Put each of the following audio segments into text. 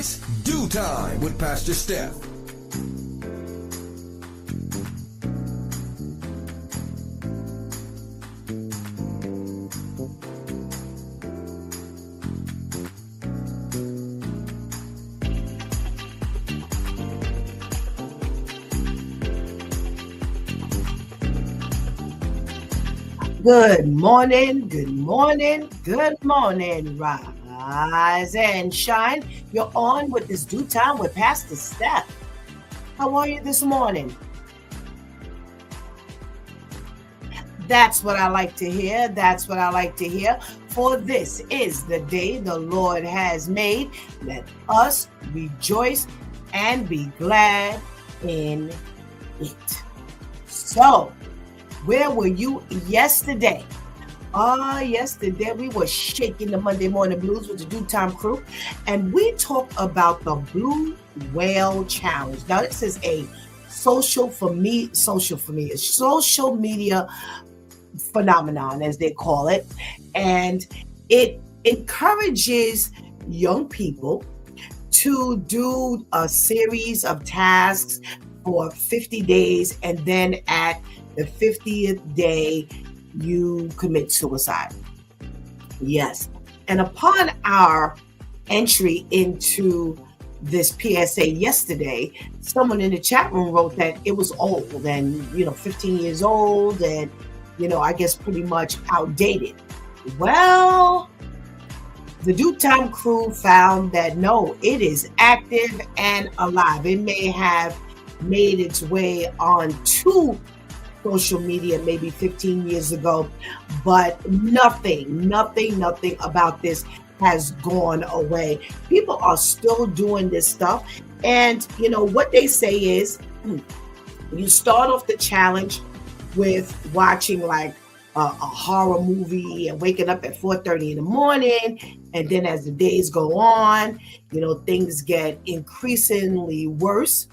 It's Do Time with Pastor Steph. Good morning, good morning, good morning. Rise and shine. You're on with this Do Time with Pastor Steph. How are you this morning? That's what I like to hear. That's what I like to hear. For this is the day the Lord has made. Let us rejoice and be glad in it. So, where were you yesterday? Yesterday we were shaking the Monday morning blues with the Do Time crew, and we talked about the Blue Whale Challenge. Now, this is a social media phenomenon, as they call it, and it encourages young people to do a series of tasks for 50 days, and then at the 50th day, you commit suicide. Yes. And upon our entry into this PSA yesterday, someone in the chat room wrote that it was old and, 15 years old and, I guess pretty much outdated. Well, the Do Time crew found that no, it is active and alive. It may have made its way onto social media maybe 15 years ago, but nothing about this has gone away. People are still doing this stuff. And what they say is you start off the challenge with watching like a horror movie and waking up at 4:30 in the morning. And then as the days go on, things get increasingly worse.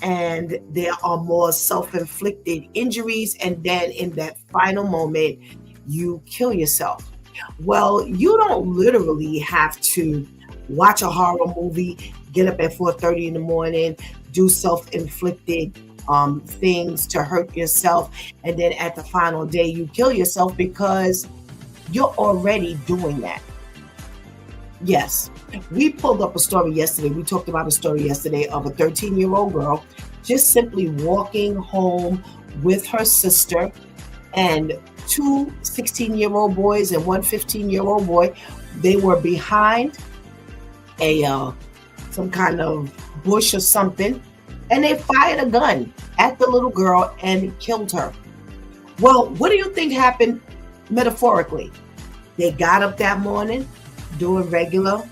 And there are more self-inflicted injuries. And then in that final moment, you kill yourself. Well, you don't literally have to watch a horror movie, get up at 4:30 in the morning, do self-inflicted things to hurt yourself. And then at the final day, you kill yourself because you're already doing that. Yes, we pulled up a story yesterday. We talked about a story yesterday of a 13-year-old girl just simply walking home with her sister and two 16-year-old boys and one 15-year-old boy. They were behind some kind of bush or something, and they fired a gun at the little girl and killed her. Well, what do you think happened metaphorically? They got up that morning doing regular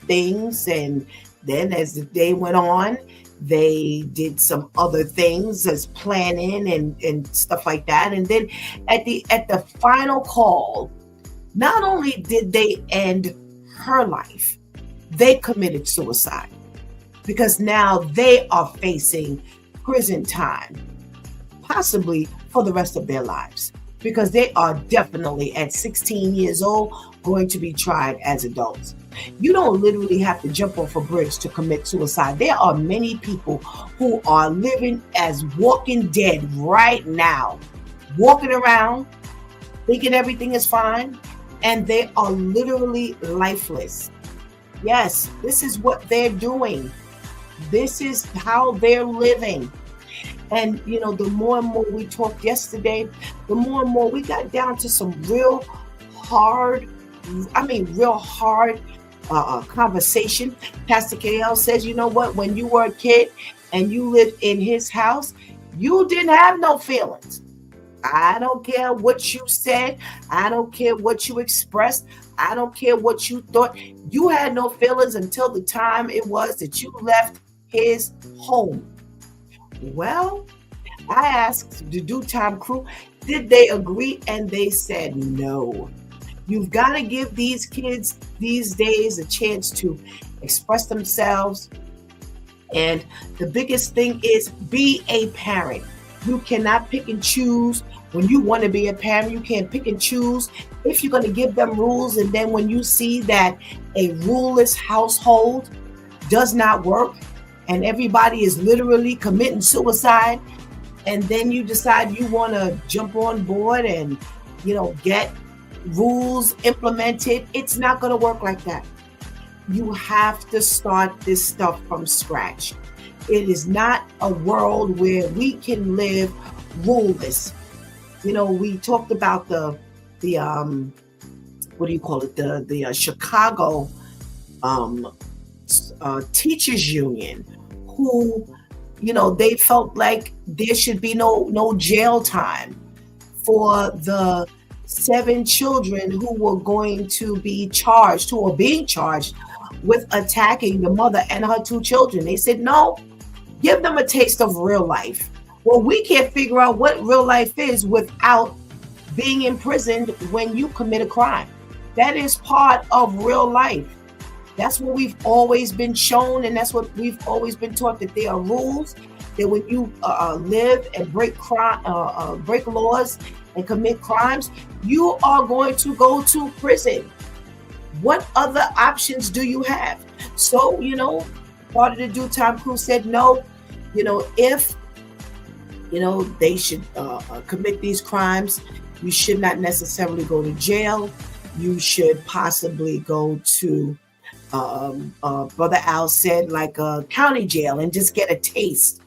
things, and then as the day went on, they did some other things as planning and stuff like that. And then at the final call, not only did they end her life, they committed suicide, because now they are facing prison time, possibly for the rest of their lives, because they are definitely at 16 years old going to be tried as adults. You don't literally have to jump off a bridge to commit suicide. There are many people who are living as walking dead right now, walking around thinking everything is fine, and they are literally lifeless. Yes, this is what they're doing. This is how they're living. And, the more and more we talked yesterday, the more and more we got down to some real hard conversation. Pastor KL says, you know what, when you were a kid and you lived in his house, you didn't have no feelings. I don't care what you said. I don't care what you expressed. I don't care what you thought. You had no feelings until the time it was that you left his home. Well, I asked the Do Time crew, did they agree? And they said no. You've got to give these kids these days a chance to express themselves. And the biggest thing is be a parent. You cannot pick and choose when you want to be a parent. You can't pick and choose if you're going to give them rules. And then when you see that a ruleless household does not work and everybody is literally committing suicide, and then you decide you want to jump on board and, get rules implemented. It's not going to work like that. You have to start this stuff from scratch. It is not a world where we can live ruleless. We talked about the what do you call it? The Chicago teachers union, who, they felt like there should be no jail time for the 7 children who were going to be charged, who are being charged with attacking the mother and her 2 children. They said, no, give them a taste of real life. Well, we can't figure out what real life is without being imprisoned when you commit a crime. That is part of real life. That's what we've always been shown, and that's what we've always been taught, that there are rules, that when you live and break laws and commit crimes, you are going to go to prison. What other options do you have? So, part of the Due Time crew said no. If they should commit these crimes, you should not necessarily go to jail. You should possibly go to, Brother Al said, like a county jail, and just get a taste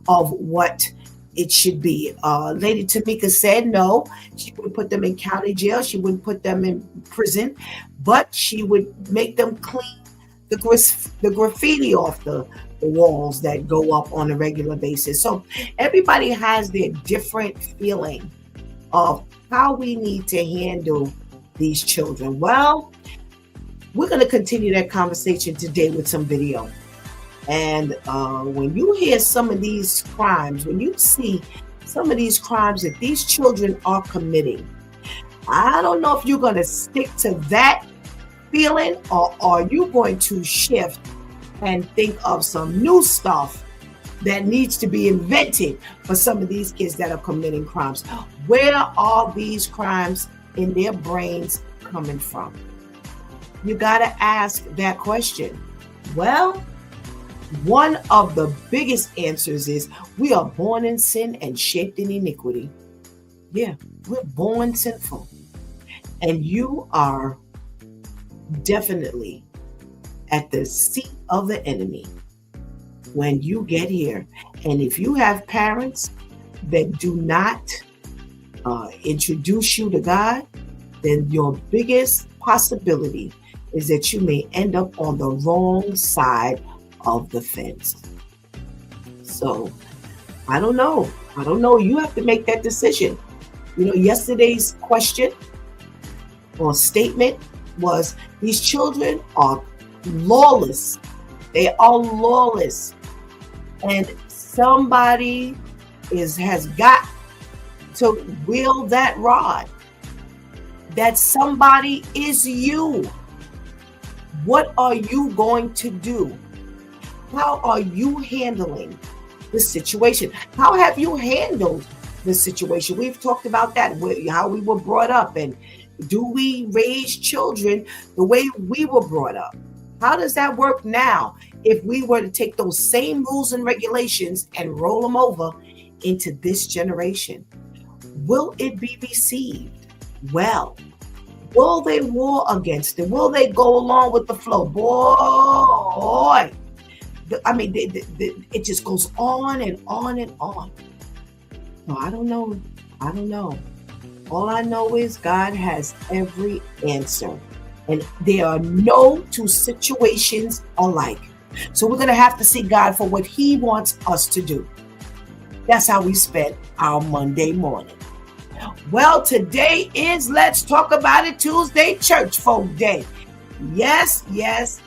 of what it should be. Lady Tamika said no, she would put them in county jail. She wouldn't put them in prison, but she would make them clean the graffiti off the walls that go up on a regular basis. So everybody has their different feeling of how we need to handle these children. Well, we're going to continue that conversation today with some video. And when you hear some of these crimes, when you see some of these crimes that these children are committing, I don't know if you're going to stick to that feeling, or are you going to shift and think of some new stuff that needs to be invented for some of these kids that are committing crimes? Where are these crimes in their brains coming from? You got to ask that question. Well, one of the biggest answers is we are born in sin and shaped in iniquity. Yeah, we're born sinful. And you are definitely at the seat of the enemy when you get here. And if you have parents that do not introduce you to God, then your biggest possibility is that you may end up on the wrong side of the fence. So I don't know. You have to make that decision. Yesterday's question or statement was, these children are lawless. They are lawless. And somebody has got to wield that rod. That somebody is you. What are you going to do? How are you handling the situation? How have you handled the situation? We've talked about that, how we were brought up, and do we raise children the way we were brought up? How does that work now if we were to take those same rules and regulations and roll them over into this generation? Will it be received well? Will they war against it? Will they go along with the flow? Boy, it just goes on and on and on. No, I don't know. All I know is God has every answer. And there are no 2 situations alike. So we're going to have to seek God for what He wants us to do. That's how we spend our Monday morning. Well, today is Let's Talk About It Tuesday, Church Folk Day. Yes,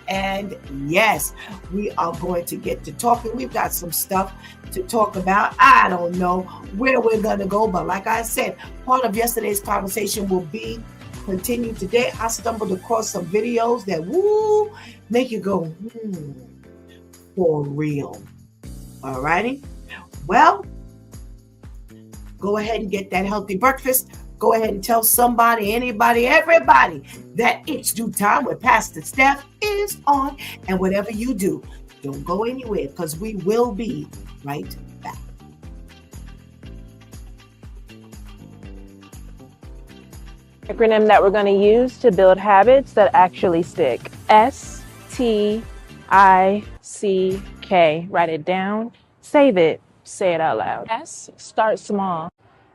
and yes. We are going to get to talking. We've got some stuff to talk about. I don't know where we're going to go, but like I said, part of yesterday's conversation will be continued today. I stumbled across some videos that make you go, for real. All righty. Well, go ahead and get that healthy breakfast. Go ahead and tell somebody, anybody, everybody that it's Due Time with Pastor Steph is on. And whatever you do, Don't go anywhere because we will be right back. Acronym that we're going to use to build habits that actually stick. STICK. Write it down. Save it. Say it out loud. S, start small.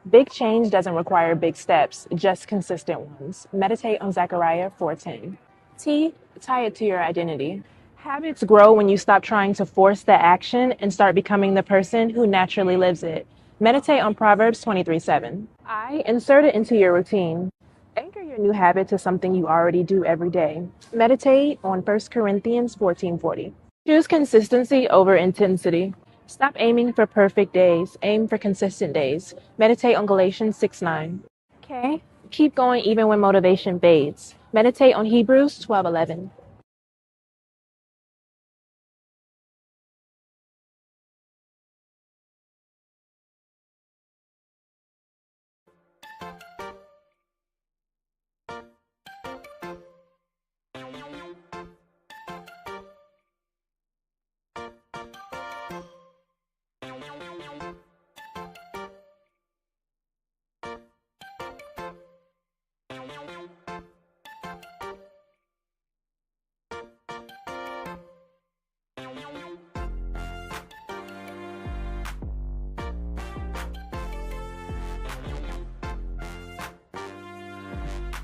Big change doesn't require big steps, just consistent ones. Meditate on Zechariah 4:10. T, tie it to your identity. Habits grow when you stop trying to force the action and start becoming the person who naturally lives it. Meditate on Proverbs 23:7. I, insert it into your routine. Anchor your new habit to something you already do every day. Meditate on 1 Corinthians 14:40. Choose consistency over intensity. Stop aiming for perfect days. Aim for consistent days. Meditate on Galatians 6:9. K, keep going even when motivation fades. Meditate on Hebrews 12:11.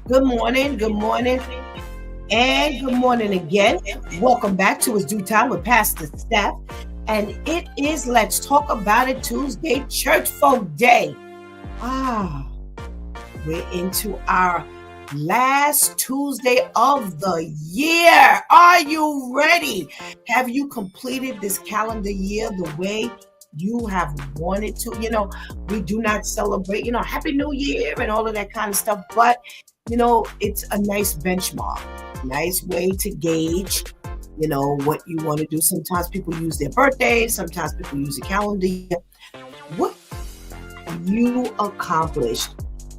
Good morning, and good morning again. Welcome back to It's Due Time with Pastor Steph. And it is Let's Talk About It Tuesday, Church Folk Day. We're into our last Tuesday of the year. Are you ready? Have you completed this calendar year the way you have wanted to? We do not celebrate, Happy New Year and all of that kind of stuff, but it's a nice benchmark, nice way to gauge, what you want to do. Sometimes people use their birthdays, sometimes people use a calendar year. What have you accomplished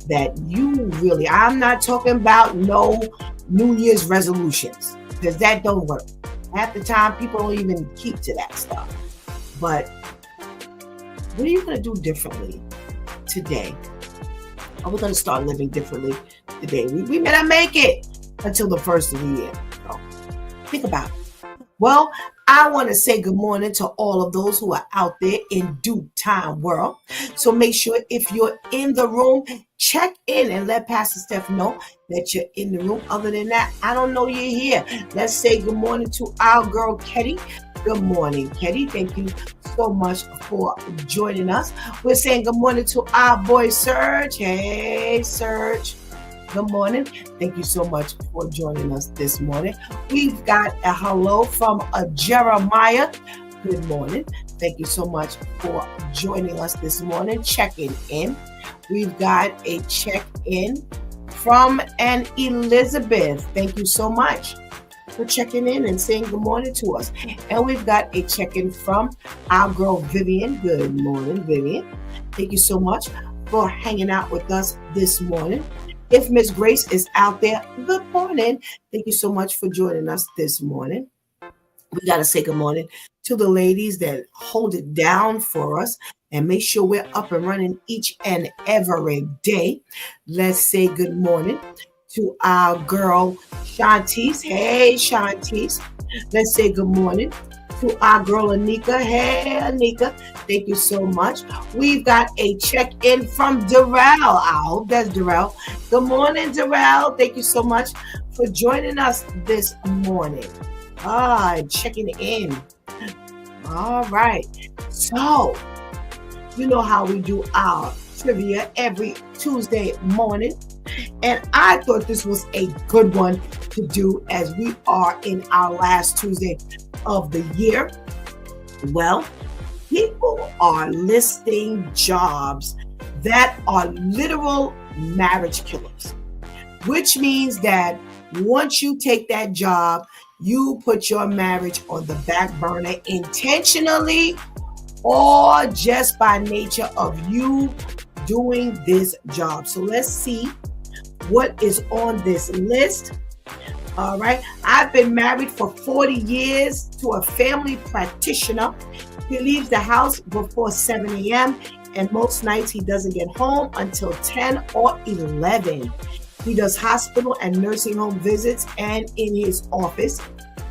that you really, I'm not talking about no New Year's resolutions, because that don't work. Half the time, people don't even keep to that stuff. But what are you going to do differently today? Are we going to start living differently today? We may not make it until the first of the year. So think about it. Well, I want to say good morning to all of those who are out there in Due Time World. So make sure if you're in the room, check in and let Pastor Steph know that you're in the room. Other than that, I don't know you're here. Let's say good morning to our girl, Ketty. Good morning, Ketty. Thank you so much for joining us. We're saying good morning to our boy, Serge. Hey, Serge. Good morning. Thank you so much for joining us this morning. We've got a hello from Jeremiah. Good morning. Thank you so much for joining us this morning, checking in. We've got a check-in from an Elizabeth. Thank you so much for checking in and saying good morning to us. And we've got a check-in from our girl, Vivian. Good morning, Vivian. Thank you so much for hanging out with us this morning. If Miss Grace is out there, good morning. Thank you so much for joining us this morning. We got to say good morning to the ladies that hold it down for us and make sure we're up and running each and every day. Let's say good morning to our girl, Shantice. Hey, Shantice. Let's say good morning to our girl, Anika. Hey, Anika. Thank you so much. We've got a check-in from Darrell. I hope that's Darrell. Good morning, Darrell. Thank you so much for joining us this morning. Checking in. All right. So, you know how we do our trivia every Tuesday morning. And I thought this was a good one to do as we are in our last Tuesday of the year. Well, people are listing jobs that are literal marriage killers, which means that once you take that job, you put your marriage on the back burner intentionally or just by nature of you doing this job. So let's see what is on this list. All right. I've been married for 40 years to a family practitioner. He leaves the house before 7 a.m. and most nights he doesn't get home until 10 or 11. He does hospital and nursing home visits and in his office.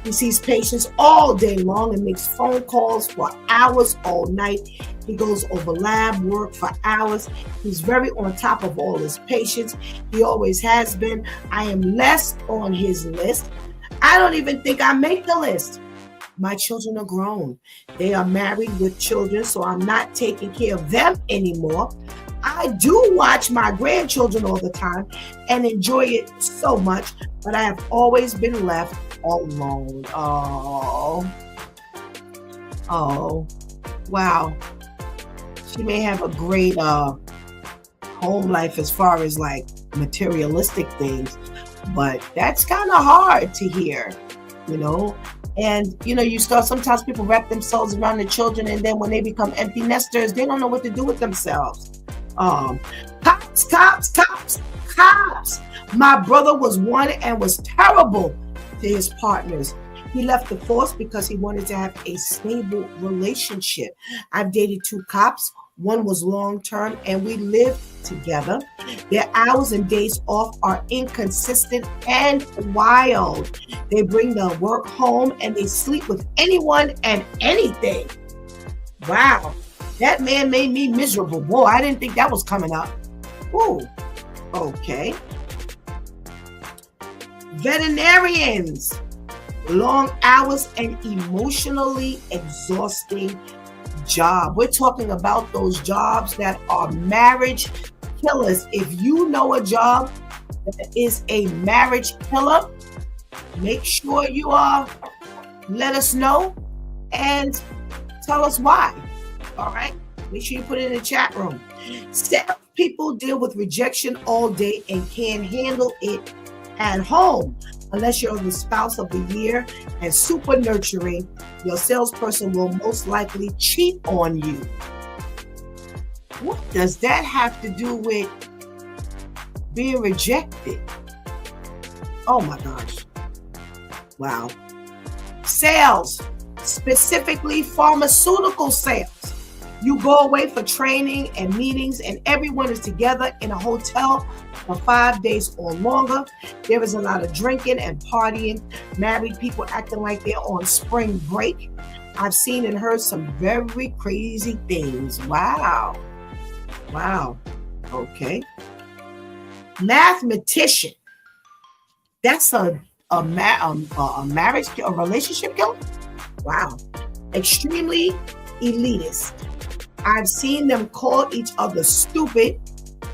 He sees patients all day long and makes phone calls for hours all night. He goes over lab work for hours. He's very on top of all his patients. He always has been. I am less on his list. I don't even think I make the list. My children are grown. They are married with children, so I'm not taking care of them anymore. I do watch my grandchildren all the time and enjoy it so much, but I have always been left alone. Oh, wow. She may have a great home life as far as like materialistic things, but that's kind of hard to hear, you know. And you start, sometimes people wrap themselves around the children, and then when they become empty nesters, they don't know what to do with themselves. Cops. My brother was one and was terrible to his partners. He left the force because he wanted to have a stable relationship. I've dated 2 cops. One was long-term and we lived together. Their hours and days off are inconsistent and wild. They bring their work home and they sleep with anyone and anything. Wow. That man made me miserable. Boy, I didn't think that was coming up. Ooh, okay. Veterinarians, long hours and emotionally exhausting job. We're talking about those jobs that are marriage killers. If you know a job that is a marriage killer, make sure you let us know and tell us why. All right, make sure you put it in the chat room. Steph, people deal with rejection all day and can't handle it at home. Unless you're the spouse of the year and super nurturing, your salesperson will most likely cheat on you. What does that have to do with being rejected? Oh my gosh. Wow. Sales, specifically pharmaceutical sales. You go away for training and meetings and everyone is together in a hotel for 5 days or longer. There is a lot of drinking and partying. Married people acting like they're on spring break. I've seen and heard some very crazy things. Wow. Okay. Mathematician. That's a marriage, a relationship killer? Wow. Extremely elitist. I've seen them call each other stupid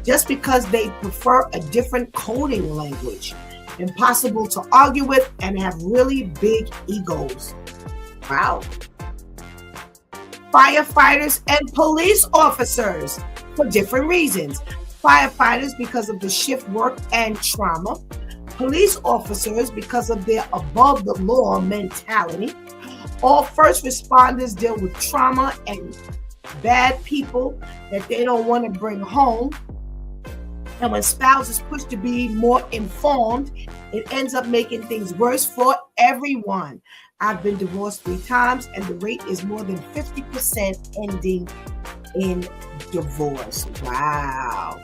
just because they prefer a different coding language. Impossible to argue with and have really big egos. Wow. Firefighters and police officers for different reasons. Firefighters because of the shift work and trauma. Police officers because of their above the law mentality. All first responders deal with trauma and bad people that they don't want to bring home. And when spouses push to be more informed, it ends up making things worse for everyone. I've been divorced 3 times and the rate is more than 50% ending in divorce. Wow.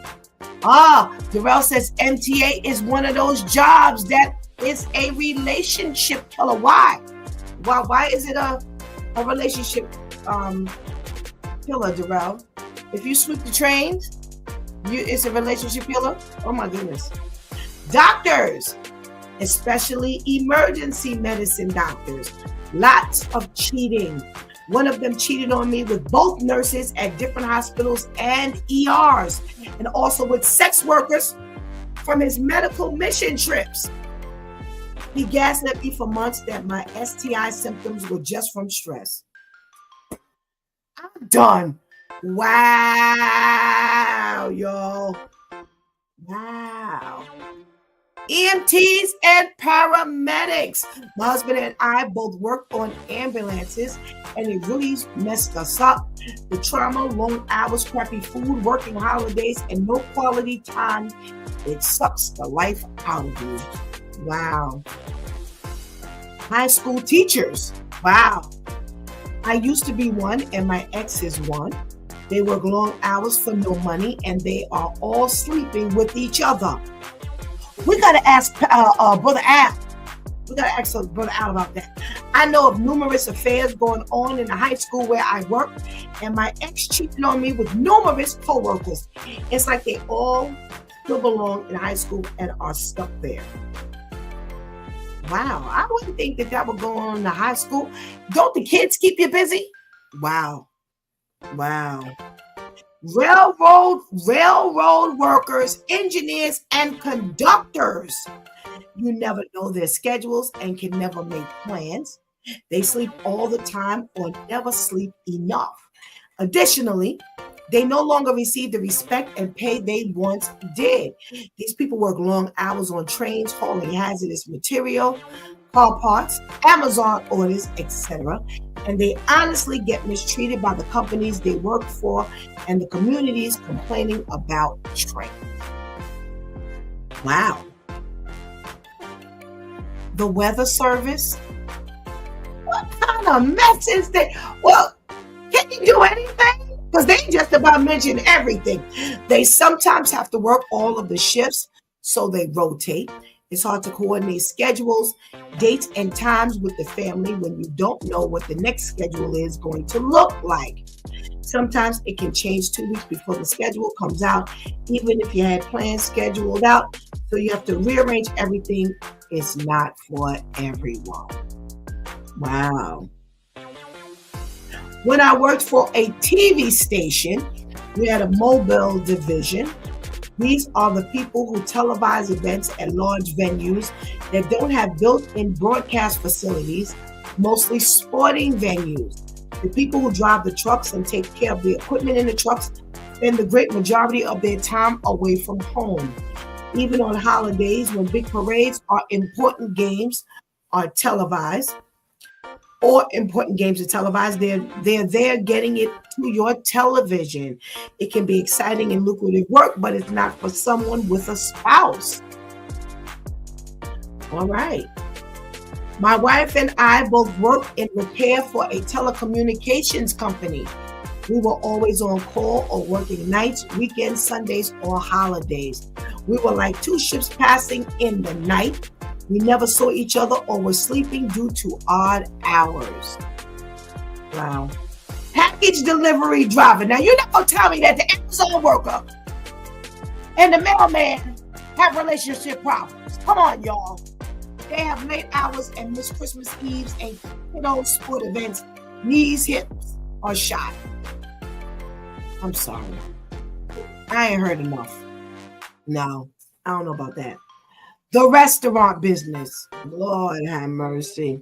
Darrell says MTA is one of those jobs that is a relationship killer. Why? Why is it a relationship killer, Darrell? If you sweep the trains, it's a relationship killer? Oh my goodness. Doctors, especially emergency medicine doctors, lots of cheating. One of them cheated on me with both nurses at different hospitals and ERs, and also with sex workers from his medical mission trips. He gaslit me for months that my STI symptoms were just from stress. I'm done. Wow, y'all. Wow. EMTs and paramedics. My husband and I both worked on ambulances, and it really messed us up. The trauma, long hours, crappy food, working holidays, and no quality time. It sucks the life out of you. Wow. High school teachers. Wow. I used to be one, and my ex is one. They work long hours for no money, and they are all sleeping with each other. We got to ask Brother Al. We got to ask Brother Al about that. I know of numerous affairs going on in the high school where I work, and my ex cheated on me with numerous co-workers. It's like they all still belong in high school and are stuck there. Wow, I wouldn't think that would go on in the high school. Don't the kids keep you busy? Wow. Railroad workers, engineers, and conductors. You never know their schedules and can never make plans. They sleep all the time or never sleep enough. Additionally, they no longer receive the respect and pay they once did. These people work long hours on trains, hauling hazardous material, car parts, Amazon orders, etc. And they honestly get mistreated by the companies they work for and the communities complaining about trains. Wow. The weather service? What kind of mess is that? Well, can you do anything? Because they just about mention everything. They sometimes have to work all of the shifts, so they rotate. It's hard to coordinate schedules, dates, and times with the family when you don't know what the next schedule is going to look like. Sometimes it can change 2 weeks before the schedule comes out, even if you had plans scheduled out. So you have to rearrange everything. It's not for everyone. Wow. When I worked for a TV station, we had a mobile division. These are the people who televise events at large venues that don't have built-in broadcast facilities, mostly sporting venues. The people who drive the trucks and take care of the equipment in the trucks spend the great majority of their time away from home. Even on holidays, when big parades or important games are televised, they're there getting it to your television. It can be exciting and lucrative work, but it's not for someone with a spouse. All right. My wife and I both worked in repair for a telecommunications company. We were always on call or working nights, weekends, Sundays, or holidays. We were like two ships passing in the night. We never saw each other or were sleeping due to odd hours. Wow. Package delivery driver. Now, you're not going to tell me that the Amazon worker and the mailman have relationship problems. Come on, y'all. They have late hours and miss Christmas Eves and kiddo sport events. Knees, hips, or shot. I'm sorry. I ain't heard enough. No, I don't know about that. The restaurant business. Lord have mercy.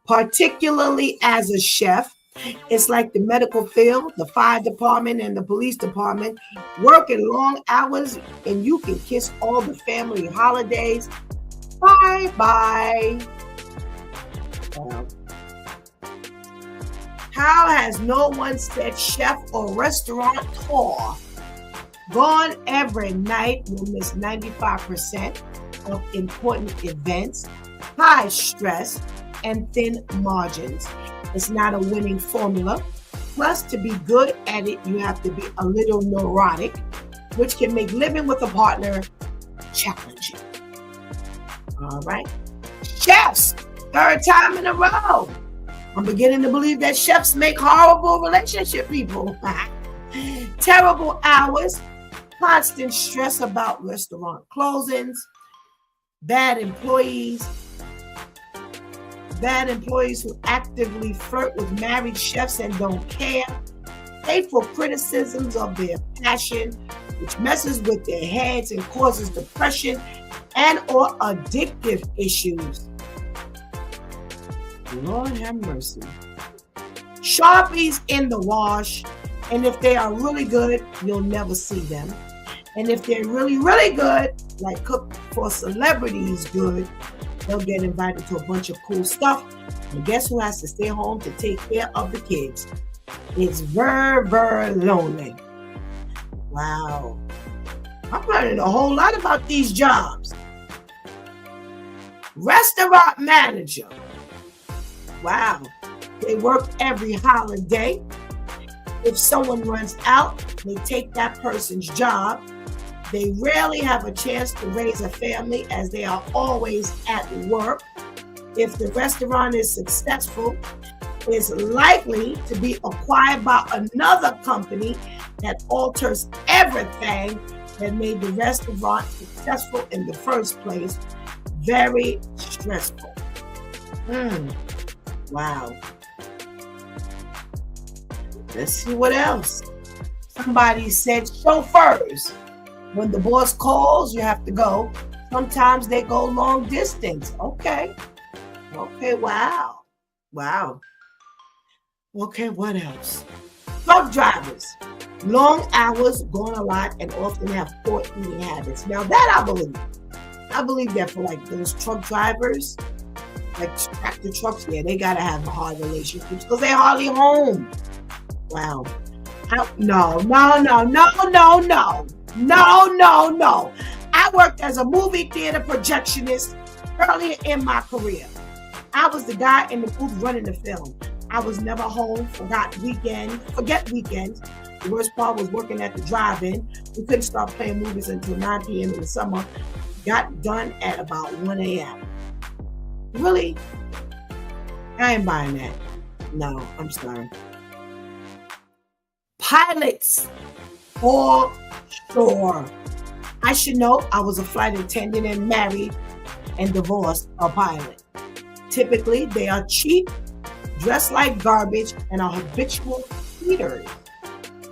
Particularly as a chef, it's like the medical field, the fire department, and the police department, working long hours, and you can kiss all the family holidays. Bye-bye. Wow. How has no one said chef or restaurateur gone every night will miss 95% of important events, high stress, and thin margins? It's not a winning formula. Plus, to be good at it, you have to be a little neurotic, which can make living with a partner challenging. All right. Chefs, third time in a row. I'm beginning to believe that chefs make horrible relationship people. Terrible hours, constant stress about restaurant closings, bad employees who actively flirt with married chefs and don't care, hateful criticisms of their passion, which messes with their heads and causes depression and or addictive issues. Lord have mercy. Sharpies in the wash, and if they are really good, you'll never see them. And if they're really, really good, like cook for celebrities good, they'll get invited to a bunch of cool stuff. And guess who has to stay home to take care of the kids? It's very, very lonely. Wow. I'm learning a whole lot about these jobs. Restaurant manager. Wow. They work every holiday. If someone runs out, they take that person's job. They rarely have a chance to raise a family as they are always at work. If the restaurant is successful, it's likely to be acquired by another company that alters everything that made the restaurant successful in the first place. Very stressful. Wow. Let's see what else. Somebody said chauffeurs. When the boss calls, you have to go. Sometimes they go long distance. Okay. Wow. Okay, what else? Truck drivers. Long hours, gone a lot, and often have poor eating habits. Now that I believe. I believe that for like those truck drivers, like tractor trucks, yeah, they gotta have hard relationships because they're hardly home. Wow. No. I worked as a movie theater projectionist earlier in my career. I was the guy in the booth running the film. I was never home, forget weekends. The worst part was working at the drive-in. We couldn't start playing movies until 9 p.m. in the summer. Got done at about 1 a.m. Really? I ain't buying that. No, I'm sorry. Pilots, for sure. I should know I was a flight attendant and married and divorced a pilot. Typically, they are cheap, dress like garbage, and are habitual cheaters.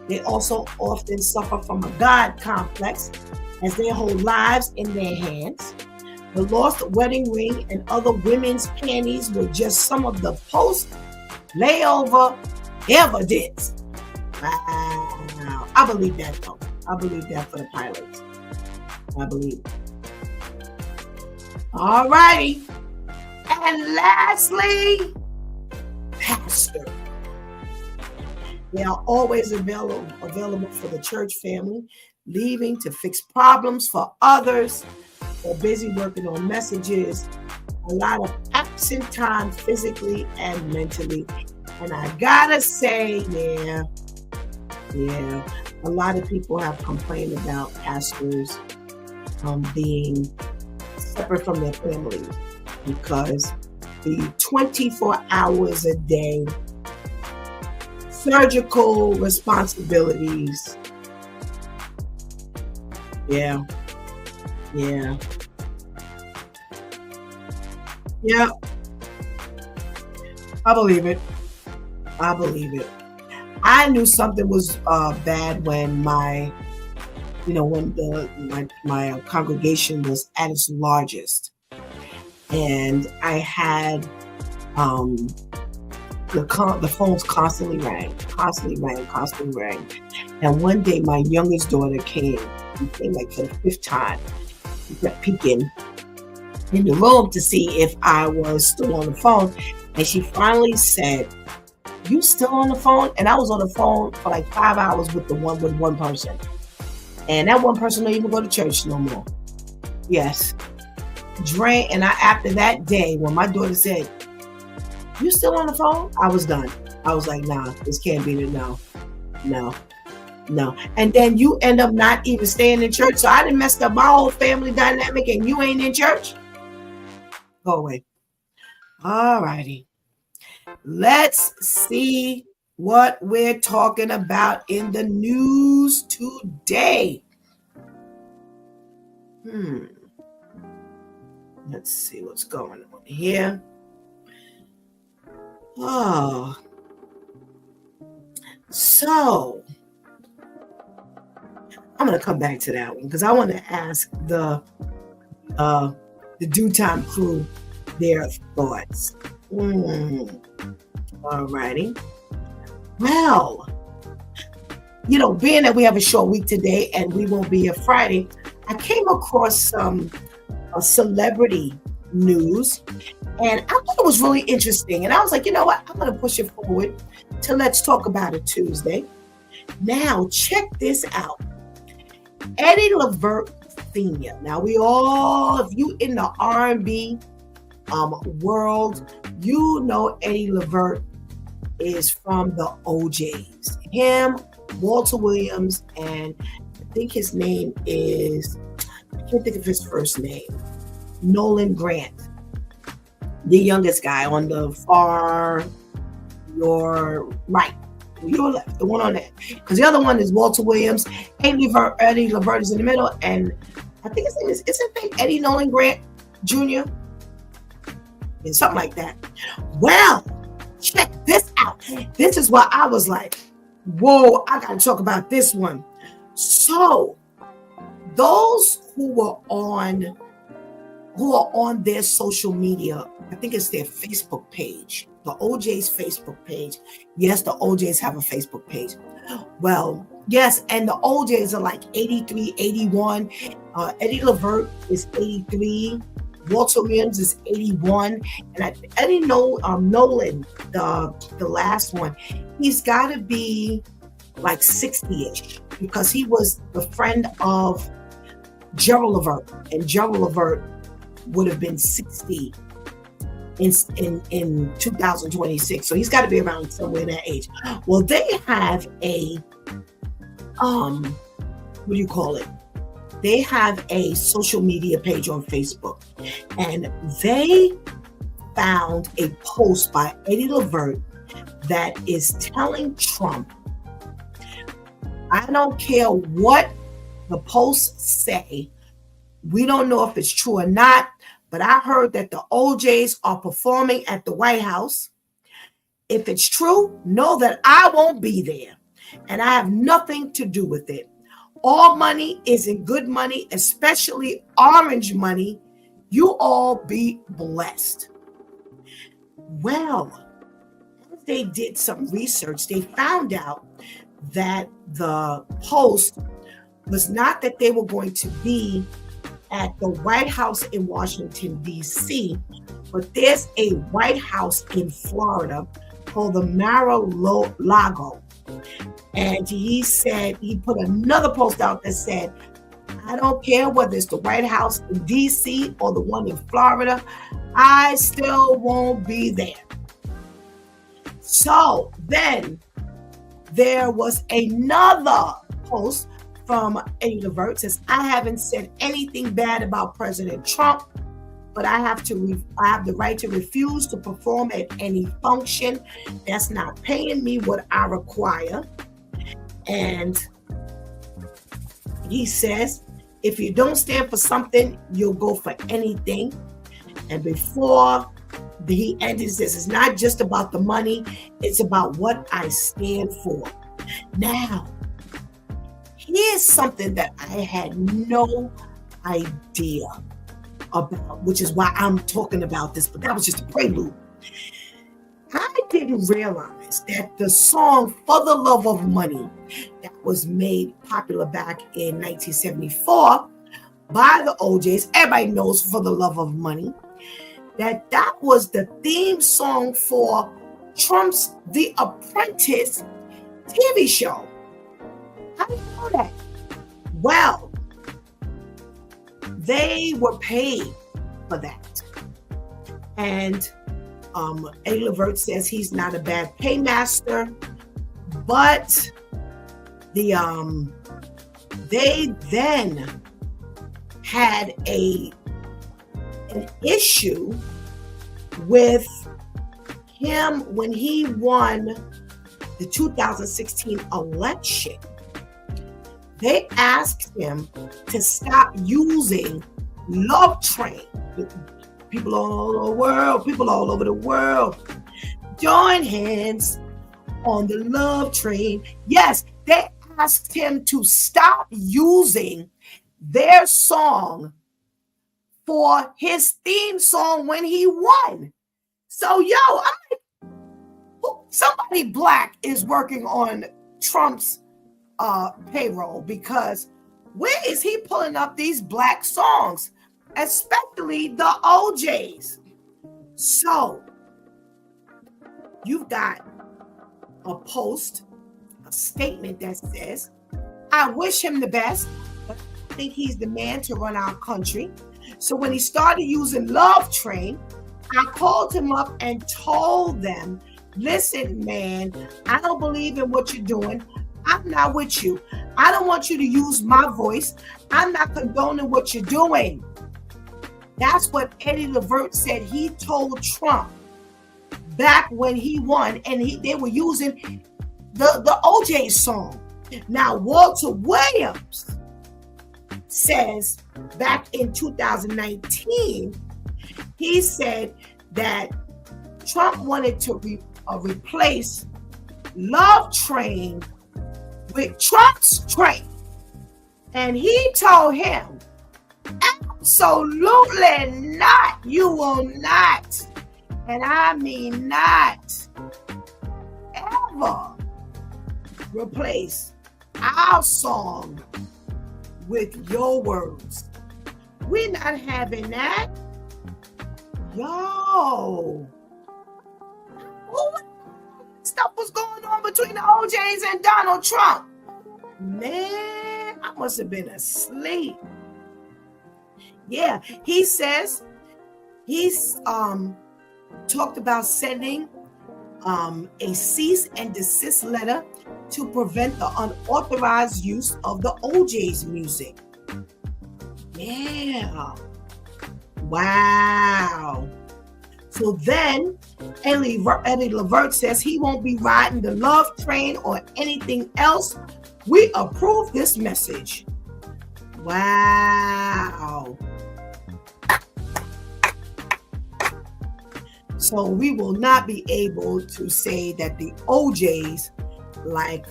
They also often suffer from a God complex as they hold lives in their hands. The lost wedding ring and other women's panties were just some of the post-layover evidence. Wow. I believe that though. I believe that for the pilots. I believe it. All righty. And lastly, pastor. They are always available for the church family, leaving to fix problems for others, or busy working on messages. A lot of absent time physically and mentally. And I gotta say, yeah, a lot of people have complained about pastors being separate from their families because the 24 hours a day surgical responsibilities. Yeah. I believe it. I knew something was bad when my congregation was at its largest, and I had the phones constantly rang, and one day my youngest daughter came like for the 5th time. She kept peeking in the room to see if I was still on the phone, and she finally said, "You still on the phone?" And I was on the phone for like 5 hours with one person. And that one person don't even go to church no more. Yes. And after that day, when my daughter said, "You still on the phone?" I was done. I was like, nah, this can't be the no. And then you end up not even staying in church. So I done messed up my whole family dynamic and you ain't in church. Go away. All righty. Let's see what we're talking about in the news today. Let's see what's going on here. So I'm going to come back to that one because I want to ask the Due Time crew their thoughts. All righty. Well, being that we have a short week today and we won't be here Friday, I came across some celebrity news, and I thought it was really interesting. And I was like, you know what? I'm going to push it forward to Let's Talk About It Tuesday. Now, check this out. Eddie Levert Sr. Now, if you in the R&B world, you know Eddie Levert is from the OJs. Him, Walter Williams, and I think his name is, I can't think of his first name, Nolan Grant, the youngest guy on the far, your right, your left, the one on that. Because the other one is Walter Williams, Eddie Levert is in the middle, and I think his name is, isn't it Eddie Nolan Grant Jr.? And something like that. Well, check this out. This is what I was like, whoa, I gotta talk about this one. So those who are on their social media, I think it's their Facebook page, the OJ's Facebook page. Yes, the OJs have a Facebook page. Well, yes, and the OJs are like 83, 81. Eddie Levert is 83. Walter Williams is 81, and Eddie Nolan, the last one, he's got to be like 60-ish because he was the friend of Gerald Levert, and Gerald Levert would have been 60 in 2026, so he's got to be around somewhere in that age. Well, they have a what do you call it? They have a social media page on Facebook, and they found a post by Eddie Levert that is telling Trump, I don't care what the posts say, we don't know if it's true or not, but I heard that the OJs are performing at the White House. If it's true, know that I won't be there, and I have nothing to do with it. All money isn't good money, especially orange money. You all be blessed. Well, they did some research. They found out that the post was not that they were going to be at the White House in Washington, D.C., but there's a White House in Florida called the Mar-a-Lago. And he said, he put another post out that said, I don't care whether it's the White House in D.C. or the one in Florida, I still won't be there. So then there was another post from Eddie Levert, says, I haven't said anything bad about President Trump, but I have the right to refuse to perform at any function that's not paying me what I require. And he says, if you don't stand for something, you'll go for anything. And before he ended, he says, it's not just about the money, it's about what I stand for. Now, here's something that I had no idea about, which is why I'm talking about this, but that was just a prelude. I didn't realize that the song For the Love of Money that was made popular back in 1974 by the OJs, everybody knows For the Love of Money, that was the theme song for Trump's The Apprentice TV show. How do you know that? Well, they were paid for that. And Eddie Levert says he's not a bad paymaster, but they then had an issue with him when he won the 2016 election. They asked him to stop using Love Train. People all over the world, join hands on the Love Train. Yes, they asked him to stop using their song for his theme song when he won. So, I'm like, somebody black is working on Trump's payroll, because where is he pulling up these black songs, especially the OJs? So you've got a post, a statement that says, I wish him the best, but I think he's the man to run our country. So when he started using Love Train, I called him up and told them, listen, man, I don't believe in what you're doing. I'm not with you. I don't want you to use my voice. I'm not condoning what you're doing. That's what Eddie Levert said he told Trump back when he won, and they were using the OJ song. Now, Walter Williams says back in 2019, he said that Trump wanted to replace Love Train with Trump's Train. And he told him, absolutely not. You will not, and I mean not, ever replace our song with your words. We're not having that. Yo. What stuff was going on between the OJs and Donald Trump? Man, I must have been asleep. Yeah, he says he's talked about sending a cease and desist letter to prevent the unauthorized use of the OJ's music. Yeah. Wow. So then Eddie Levert says he won't be riding the Love Train or anything else. We approve this message. Wow. So we will not be able to say that the OJs like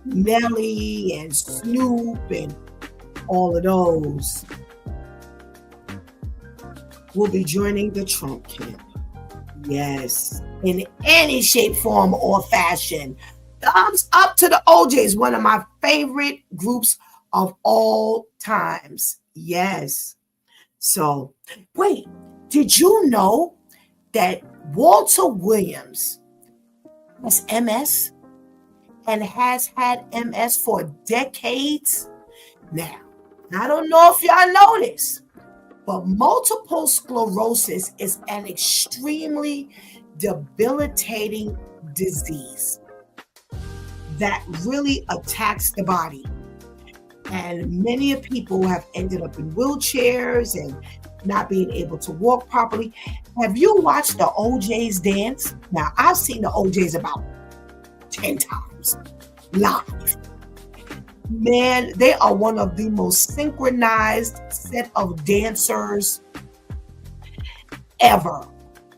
Nelly and Snoop and all of those will be joining the Trump camp. Yes, in any shape, form, or fashion. Thumbs up to the OJs, one of my favorite groups of all times. Yes. So, wait, did you know that Walter Williams has MS and has had MS for decades? Now, I don't know if y'all know this, but multiple sclerosis is an extremely debilitating disease that really attacks the body. And many people have ended up in wheelchairs and not being able to walk properly. Have you watched the OJs dance? Now, I've seen the OJs about 10 times live. Man, they are one of the most synchronized set of dancers ever.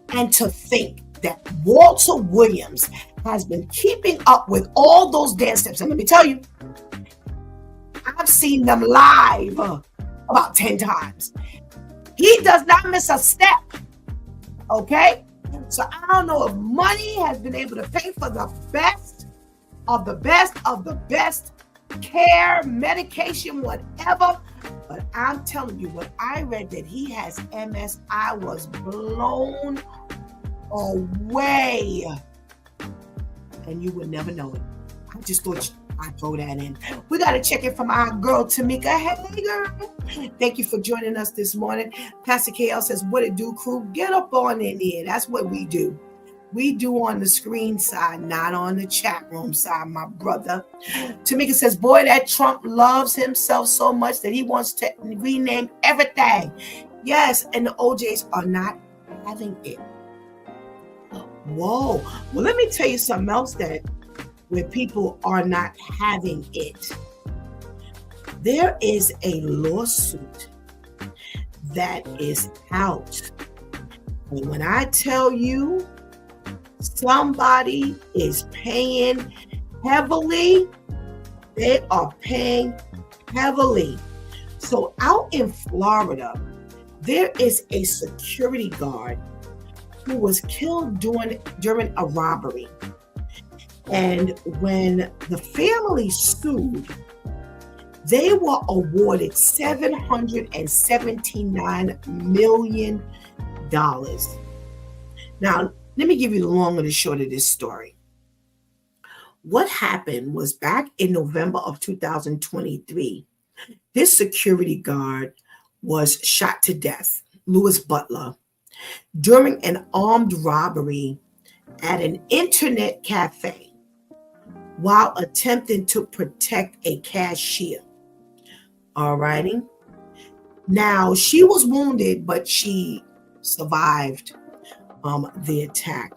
And to think that Walter Williams has been keeping up with all those dance steps. And let me tell you, I've seen them live about 10 times. He does not miss a step. Okay? So I don't know if money has been able to pay for the best of the best of the best care, medication, whatever. But I'm telling you, when I read that he has MS, I was blown away. And you would never know it. I just thought I'd throw that in. We got to check in from our girl, Tamika. Hey, girl. Thank you for joining us this morning. Pastor KL says, what it do, crew? Get up on in here. That's what we do. We do on the screen side, not on the chat room side, my brother. Tamika says, boy, that Trump loves himself so much that he wants to rename everything. Yes, and the OJs are not having it. Whoa. Well, let me tell you something else that where people are not having it. There is a lawsuit that is out. And when I tell you somebody is paying heavily, they are paying heavily. So out in Florida, there is a security guard who was killed during a robbery. And when the family sued, they were awarded $779 million. Now, let me give you the long and the short of this story. What happened was back in November of 2023, this security guard was shot to death, Louis Butler. during an armed robbery at an internet cafe while attempting to protect a cashier. All righty. Now, she was wounded, but she survived the attack.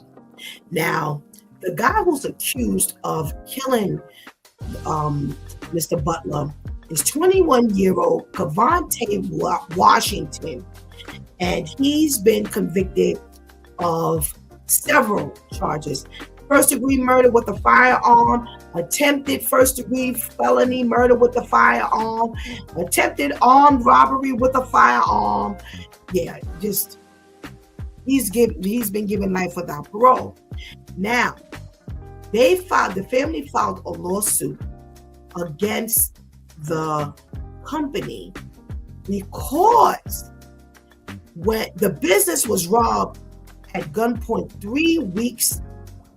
Now, the guy who's accused of killing Mr. Butler is 21-year-old Cavante Washington, and he's been convicted of several charges. First-degree murder with a firearm, attempted first-degree felony murder with a firearm, attempted armed robbery with a firearm. Yeah, just he's been given life without parole. Now, the family filed a lawsuit against the company because when the business was robbed at gunpoint 3 weeks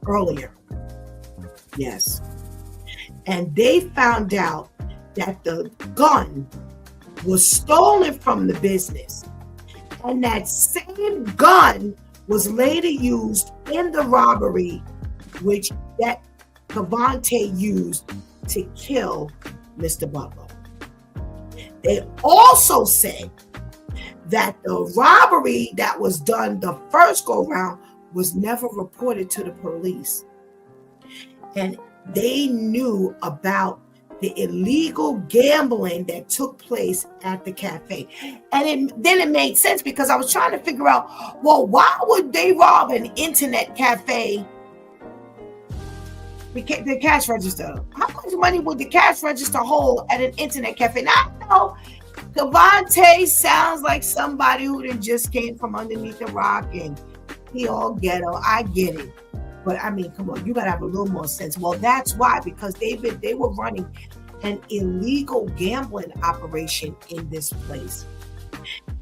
earlier. Yes. And they found out that the gun was stolen from the business. And that same gun was later used in the robbery, which that Cavante used to kill Mr. Butler. They also said that the robbery that was done the first go round was never reported to the police. And they knew about the illegal gambling that took place at the cafe. And then it made sense because I was trying to figure out, well, why would they rob an internet cafe? The cash register. How much money would the cash register hold at an internet cafe? Now, I know Cavante sounds like somebody who just came from underneath the rock and he all ghetto. I get it. But I mean, come on, you gotta have a little more sense. Well, that's why, because they were running an illegal gambling operation in this place.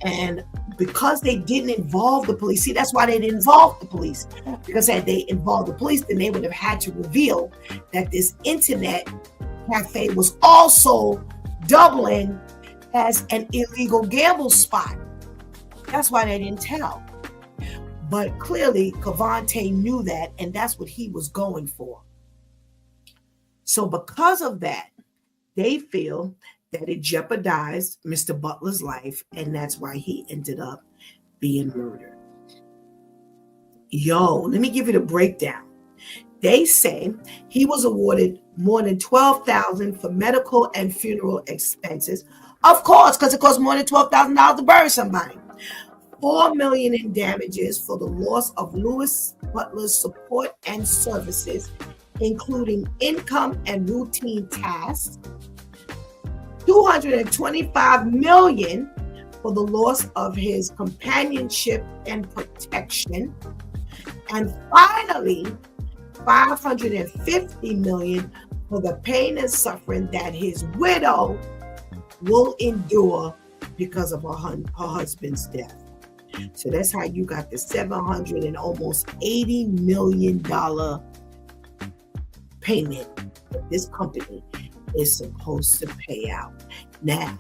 And because they didn't involve the police, see, that's why they didn't involve the police. Because had they involved the police, then they would have had to reveal that this internet cafe was also doubling as an illegal gamble spot. That's why they didn't tell. But clearly, Cavante knew that, and that's what he was going for. So because of that, they feel that it jeopardized Mr. Butler's life, and that's why he ended up being murdered. Let me give you the breakdown. They say he was awarded more than $12,000 for medical and funeral expenses. Of course, because it costs more than $12,000 to bury somebody. $4 million in damages for the loss of Louis Butler's support and services, including income and routine tasks. $225 million for the loss of his companionship and protection. And finally, $550 million for the pain and suffering that his widow will endure because of her husband's death. So that's how you got the $700 and almost $80 million payment that this company is supposed to pay out. Now,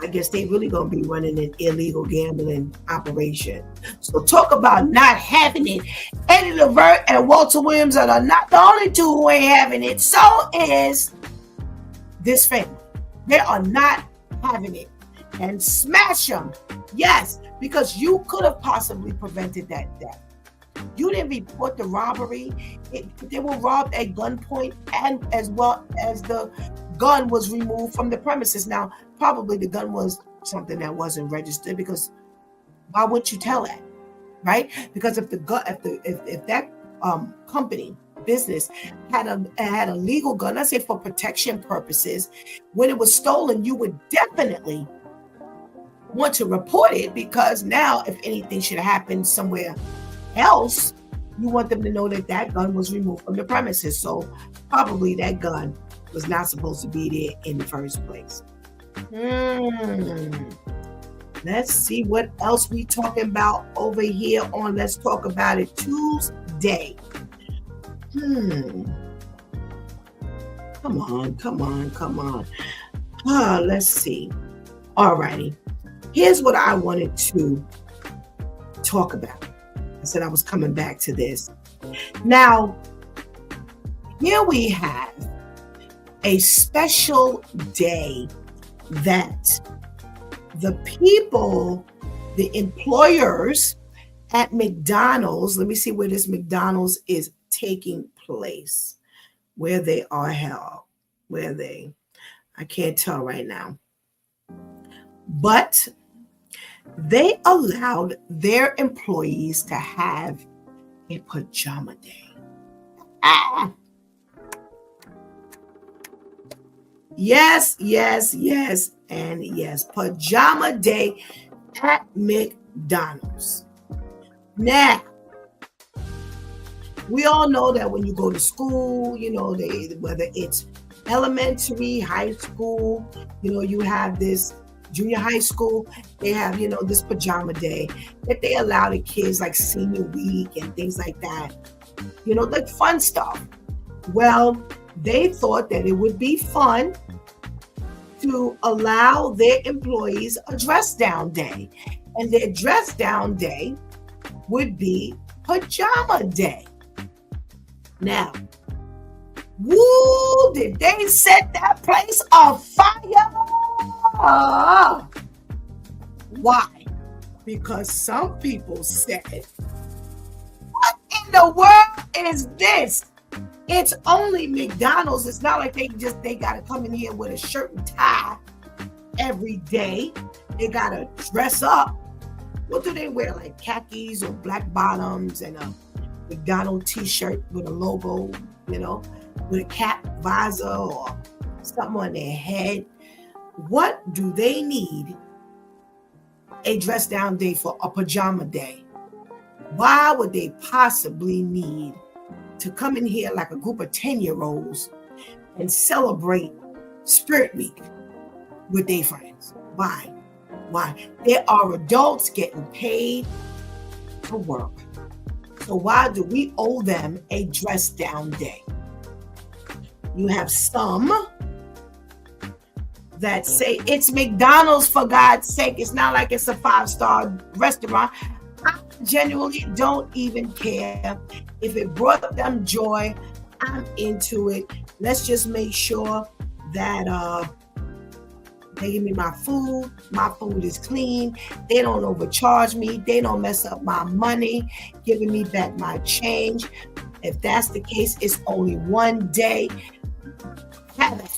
I guess they really gonna be running an illegal gambling operation. So talk about not having it. Eddie Levert and Walter Williams are not the only two who ain't having it. So is this family. They are not having it. And smash them. Yes, because you could have possibly prevented that death. You didn't report the robbery. They were robbed at gunpoint, and as well as the gun was removed from the premises. Now, probably the gun was something that wasn't registered, because why wouldn't you tell that, right? Because if that company business had a legal gun, let's say for protection purposes, when it was stolen, you would definitely want to report it, because now if anything should happen somewhere else, you want them to know that gun was removed from the premises. So probably that gun was not supposed to be there in the first place. Let's see what else we talking about over here on Let's Talk About It Tuesday. Come on. Let's see. Alrighty. Here's what I wanted to talk about. I said I was coming back to this. Now, here we have a special day that the people, the employers at McDonald's, let me see where this McDonald's is taking place, where they are held, I can't tell right now. But they allowed their employees to have a pajama day. Yes, and yes. Pajama day at McDonald's. Now, we all know that when you go to school, whether it's elementary, high school, you have this junior high school, they have, this pajama day that they allow the kids like senior week and things like that, like fun stuff. Well, they thought that it would be fun to allow their employees a dress down day. And their dress down day would be pajama day. Now, woo, did they set that place on fire? Why? Because some people said, what in the world is this? It's only McDonald's. It's not like they got to come in here with a shirt and tie every day. They got to dress up. What do they wear? Like khakis or black bottoms and a McDonald's t-shirt with a logo, with a cap, visor, or something on their head. What do they need a dress down day for, a pajama day? Why would they possibly need to come in here like a group of 10-year-olds and celebrate Spirit Week with their friends? Why? There are adults getting paid to work. So why do we owe them a dress down day? You have some that say it's McDonald's, for God's sake. It's not like it's a 5-star restaurant. I genuinely don't even care. If it brought them joy, I'm into it. Let's just make sure that they give me my food. My food is clean. They don't overcharge me. They don't mess up my money, giving me back my change. If that's the case, it's only one day. Have it.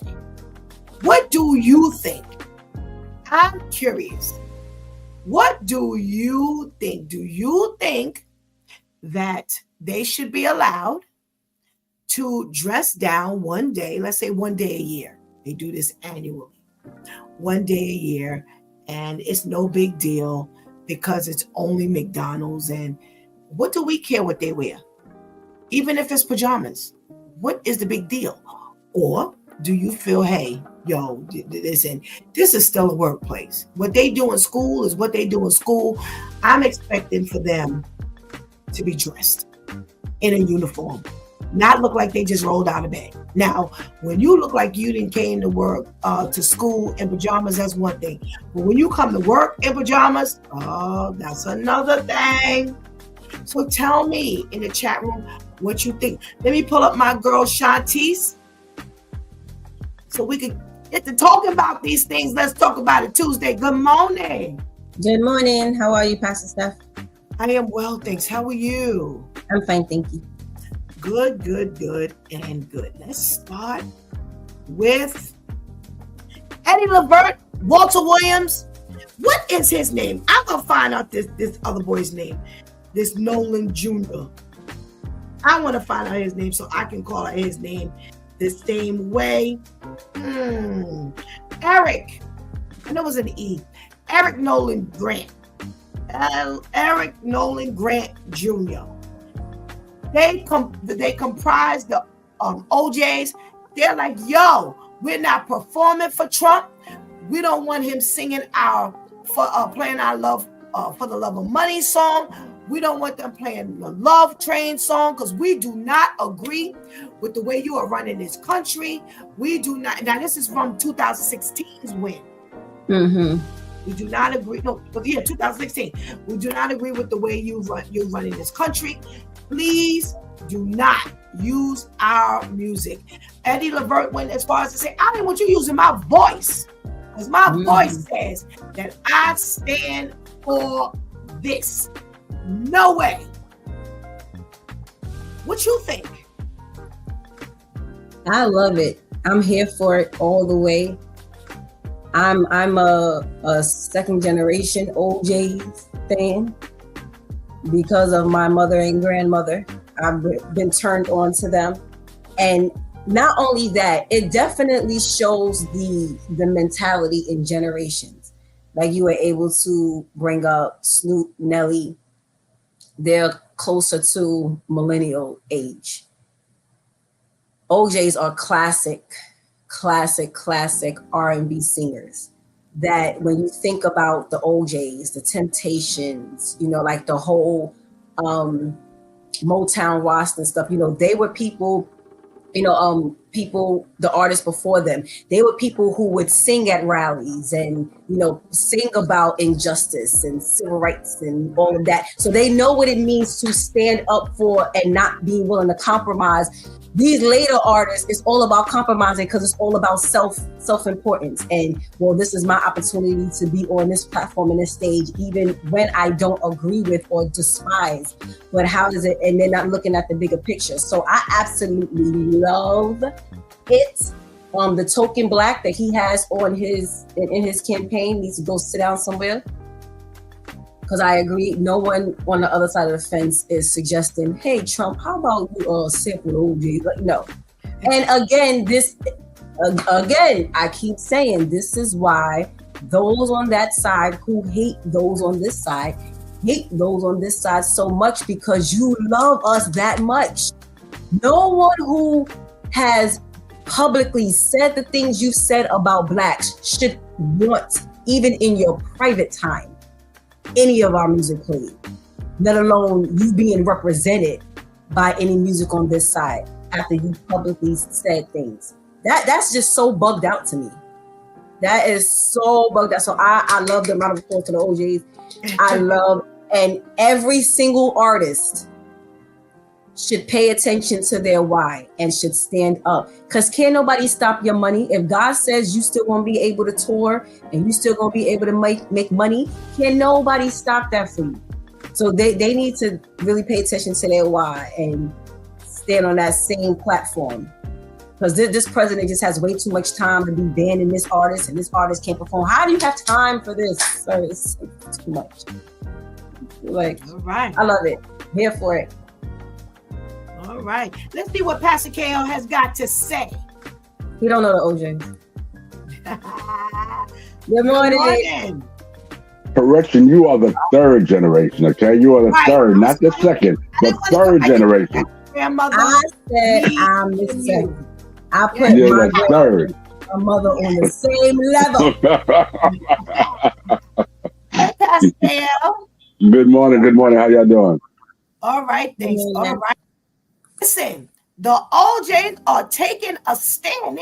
What do you think? I'm curious. What do you think? Do you think that they should be allowed to dress down one day? Let's say one day a year. They do this annually. One day a year, and it's no big deal because it's only McDonald's. And what do we care what they wear? Even if it's pajamas, what is the big deal? Or do you feel, hey, listen, this is still a workplace. What they do in school is what they do in school. I'm expecting for them to be dressed in a uniform, not look like they just rolled out of bed. Now, when you look like you didn't came to work, to school in pajamas, that's one thing. But when you come to work in pajamas, that's another thing. So tell me in the chat room what you think. Let me pull up my girl Shantice so we can get to talking about these things. Let's talk about it Tuesday. Good morning. Good morning. How are you, Pastor Steph? I am well, thanks. How are you? I'm fine, thank you. Good. Let's start with Eddie Levert, Walter Williams. What is his name? I'm gonna find out this other boy's name. This Nolan Jr. I want to find out his name so I can call out his name the same way. Eric. I know it was an E. Eric Nolan Grant. Eric Nolan Grant Jr. They comprise the OJs. They're like, yo, we're not performing for Trump. We don't want him singing playing our love for the love of money song. We don't want them playing the Love Train song because we do not agree with the way you are running this country. We do not. Now, this is from 2016's win. We do not agree. No, but yeah, 2016. We do not agree with the way you're running this country. Please do not use our music. Eddie Levert went as far as to say, I didn't want you using my voice. Because my voice says that I stand for this. No way. What you think? I love it. I'm here for it all the way. I'm a second generation OJ's fan because of my mother and grandmother. I've been turned on to them. And not only that, it definitely shows the mentality in generations. Like you were able to bring up Snoop, Nelly. They're closer to millennial age. OJs are classic R&B singers that when you think about the OJs, the Temptations, like the whole Motown roster and stuff, they were people, the artists before them, they were people who would sing at rallies and, sing about injustice and civil rights and all of that. So they know what it means to stand up for and not be willing to compromise. These later artists, it's all about compromising because it's all about self-importance. And this is my opportunity to be on this platform and this stage, even when I don't agree with or despise. But how is it? And they're not looking at the bigger picture. So I absolutely love it. The token black that he has on in his campaign needs to go sit down somewhere. Because I agree, no one on the other side of the fence is suggesting, hey, Trump, how about you sample OJ? Like, no. And again, I keep saying this is why those on that side who hate those on this side hate those on this side so much because you love us that much. No one who has publicly said the things you said about blacks should want, even in your private time, any of our music played, let alone you being represented by any music on this side after you publicly said things. That's just so bugged out to me. That is so bugged out. So I love the round of applause to the OJs. I love, and every single artist should pay attention to their why and should stand up. Because can't nobody stop your money. If God says you still gonna be able to tour and you still gonna be able to make money, can nobody stop that for you. So they need to really pay attention to their why and stand on that same platform. Because this president just has way too much time to be banning this artist and this artist can't perform. How do you have time for this? Sir, it's too much. Like, all right. I love it. Here for it. All right. Let's see what Pastor KO has got to say. He don't know the OJ. Good morning. Correction, you are the third generation, okay? You are the third, not the second, the third generation. I said I'm the second. I put my mother on the same level. Hey, Pastor KO. Good morning. How y'all doing? All right, thanks. All right. Listen, the OJs are taking a stand.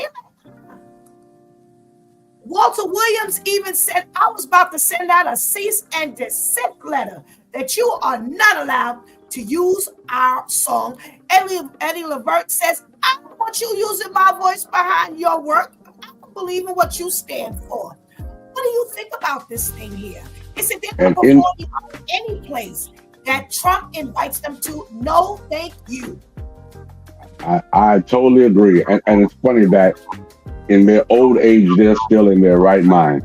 Walter Williams even said, I was about to send out a cease and desist letter that you are not allowed to use our song. Eddie Levert says, I don't want you using my voice behind your work. I don't believe in what you stand for. What do you think about this thing here? Is it they're performing any place that Trump invites them to? No, thank you. I totally agree. And it's funny that in their old age, they're still in their right mind.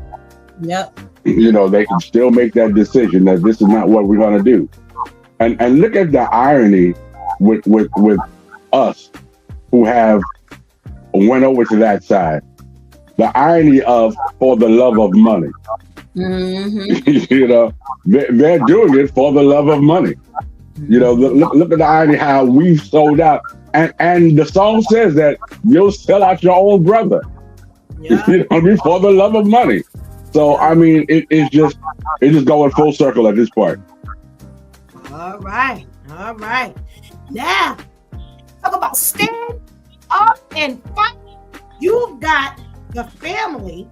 Yep. They can still make that decision that this is not what we're going to do. And look at the irony with us who have went over to that side. The irony of for the love of money. Mm-hmm. They're doing it for the love of money. Look at the irony how we've sold out. And the song says that you'll sell out your own brother. Yeah. For the love of money. So I mean, it's just going full circle at this point. All right. Now, talk about stand up and fight. You've got the family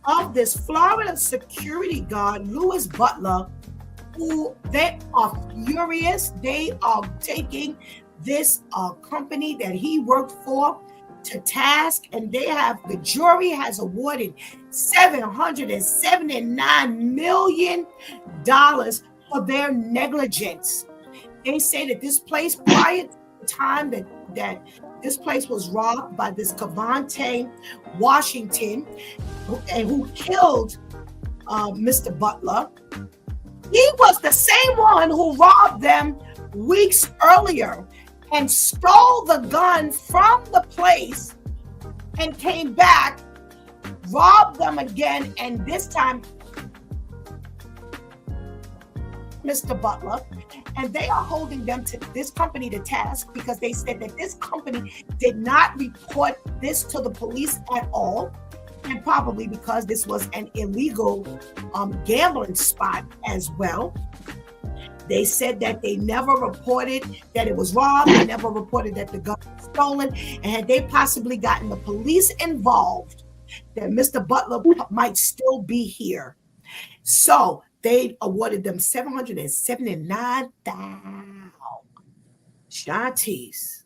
of this Florida security guard, Louis Butler, who they are furious. They are taking this company that he worked for to task, and the jury has awarded $779 million for their negligence. They say that this place, prior to the time that this place was robbed by this Cavante Washington, who killed Mr. Butler, he was the same one who robbed them weeks earlier and stole the gun from the place and came back, robbed them again, and this time Mr. Butler, and they are holding this company to task because they said that this company did not report this to the police at all, and probably because this was an illegal gambling spot as well. They said that they never reported that it was robbed. They never reported that the gun was stolen. And had they possibly gotten the police involved, that Mr. Butler might still be here. So they awarded them $779,000. Shanties.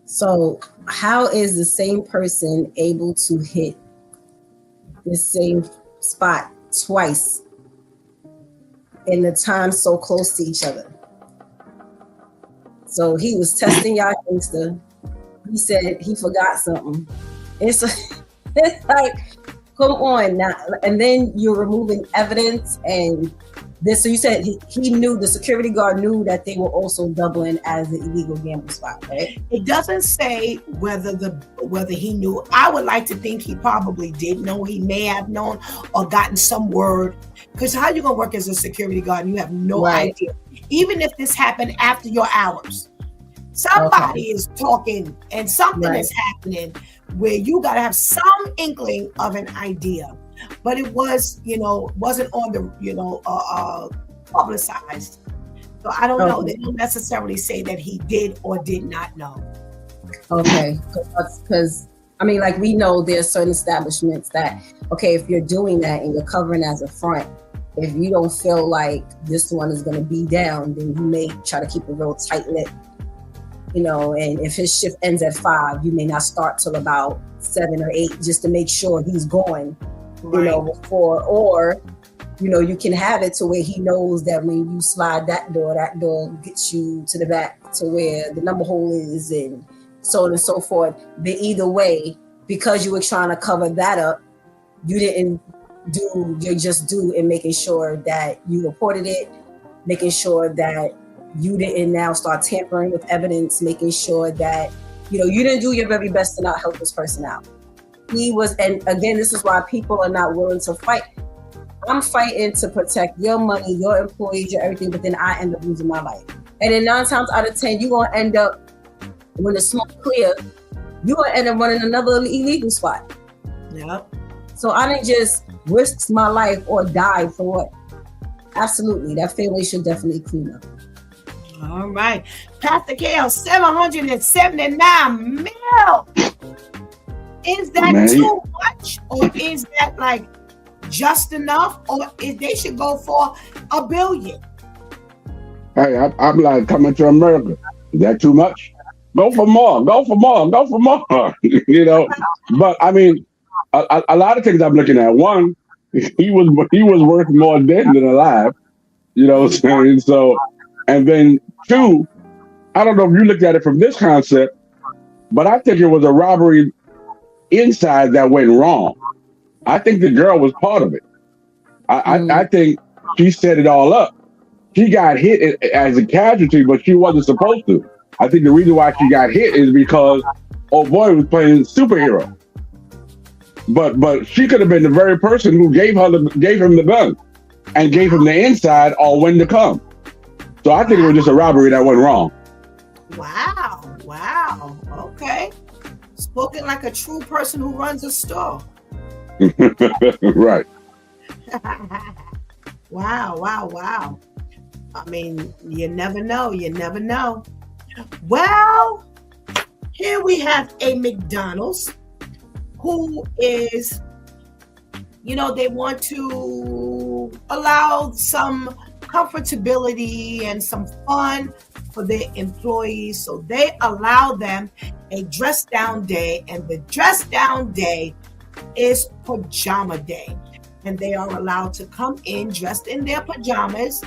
So how is the same person able to hit the same spot twice in the time so close to each other? So he was testing y'all gangster. He said he forgot something. It's like, come on now. And then you're removing evidence and this. So you said he knew, the security guard knew that they were also doubling as an illegal gambling spot, right? It doesn't say whether he knew. I would like to think he probably did know. He may have known or gotten some word. Because how you gonna work as a security guard and you have no idea? Even if this happened after your hours, somebody is talking and something is happening where you gotta have some inkling of an idea. But it was, wasn't on the, publicized. So I don't know. They don't necessarily say that he did or did not know. Okay, because I mean, like, we know there's certain establishments that, okay, if you're doing that and you're covering as a front, if you don't feel like this one is going to be down, then you may try to keep it real tight lit, and if his shift ends at 5, you may not start till about 7 or 8 just to make sure he's going. Before, or, you can have it to where he knows that when you slide that door gets you to the back to where the number hole is and so on and so forth. But either way, because you were trying to cover that up, you didn't do your just due in making sure that you reported it, making sure that you didn't now start tampering with evidence, making sure that, you didn't do your very best to not help this person out. He was, and again, this is why people are not willing to fight. I'm fighting to protect your money, your employees, your everything, but then I end up losing my life. And then 9 times out of 10, you're going to end up, when the smoke clear, you're going to end up running another illegal spot. Yep. So I didn't just risk my life or die for what? Absolutely. That family should definitely clean up. All right. Pastor Kale, $779 million. Is that too much, or is that like just enough, or they should go for $1 billion? Hey, I'm like, coming to America. Is that too much? Go for more. Go for more. Go for more. But I mean, a lot of things I'm looking at. One, he was worth more dead than alive. You know what I'm saying? So, and then 2, I don't know if you looked at it from this concept, but I think it was a robbery inside that went wrong. I think the girl was part of it. I think she set it all up. She got hit as a casualty, but she wasn't supposed to. I think the reason why she got hit is because old boy was playing superhero. But she could have been the very person who gave him the gun and gave him the inside or when to come. So I think it was just a robbery that went wrong. Wow. Okay. Spoken like a true person who runs a store. Right. Wow. I mean, you never know. Well, Here we have a McDonald's who is, they want to allow some comfortability and some fun for their employees. So they allow them a dress down day, and the dress down day is pajama day. And they are allowed to come in dressed in their pajamas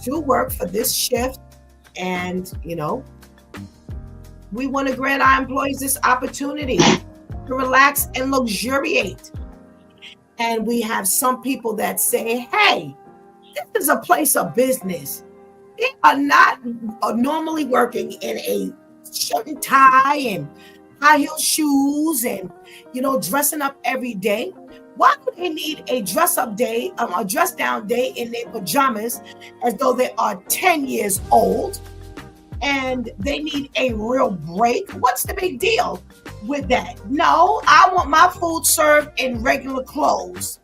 to work for this shift. And, we want to grant our employees this opportunity to relax and luxuriate. And we have some people that say, hey, this is a place of business. They are not normally working in a shirt and tie and high heel shoes and, dressing up every day. Why do they need a dress down day in their pajamas as though they are 10 years old and they need a real break? What's the big deal with that? No, I want my food served in regular clothes.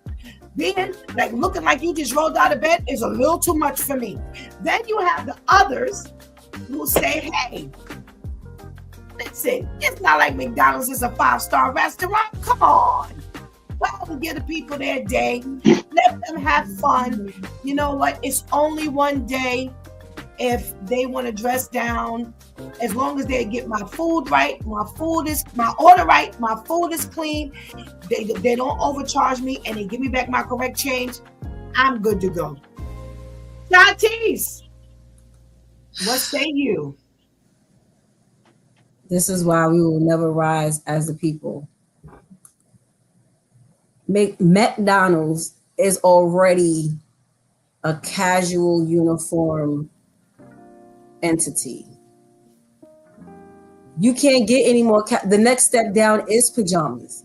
Being looking like you just rolled out of bed is a little too much for me. Then you have the others who say, hey, listen, it's not like McDonald's is a 5-star restaurant. Come on. Let them give the people their day. Let them have fun. You know what? It's only one day. If they want to dress down, as long as they get my food right, my order right, my food is clean, they don't overcharge me, and they give me back my correct change, I'm good to go. Tatis, what say you? This is why we will never rise as a people. McDonald's is already a casual uniform entity. You can't get any more. The next step down is pajamas.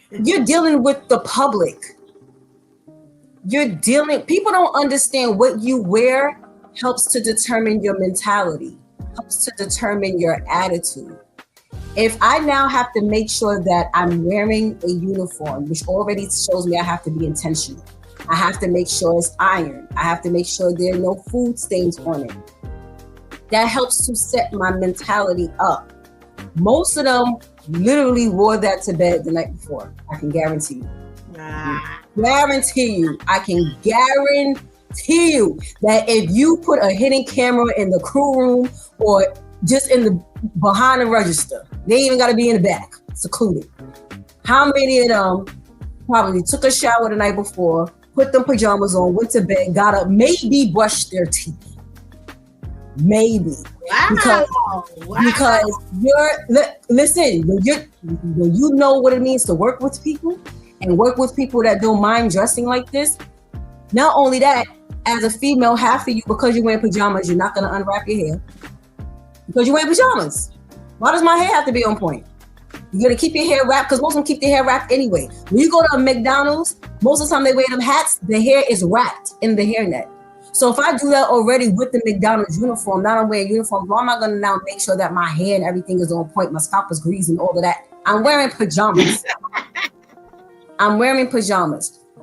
You're dealing with the public. People don't understand what you wear helps to determine your mentality, helps to determine your attitude. If I now have to make sure that I'm wearing a uniform, which already shows me I have to be intentional. I have to make sure it's ironed. I have to make sure there are no food stains on it. That helps to set my mentality up. Most of them literally wore that to bed the night before. I can guarantee you. I can guarantee you that if you put a hidden camera in the crew room or just behind the register, they ain't even got to be in the back, secluded. How many of them probably took a shower the night before, put them pajamas on, went to bed, got up, maybe brushed their teeth? Maybe. Wow. Because you know what it means to work with people and work with people that don't mind dressing like this. Not only that, as a female, half of you, because you're wearing pajamas, you're not going to unwrap your hair because you're wearing pajamas. Why does my hair have to be on point? You're going to keep your hair wrapped because most of them keep their hair wrapped anyway. When you go to a McDonald's, most of the time they wear them hats, the hair is wrapped in the hairnet. So if I do that already with the McDonald's uniform, now I'm wearing uniform, why am I going to now make sure that my hair and everything is on point, my scalp is greased and all of that? I'm wearing pajamas.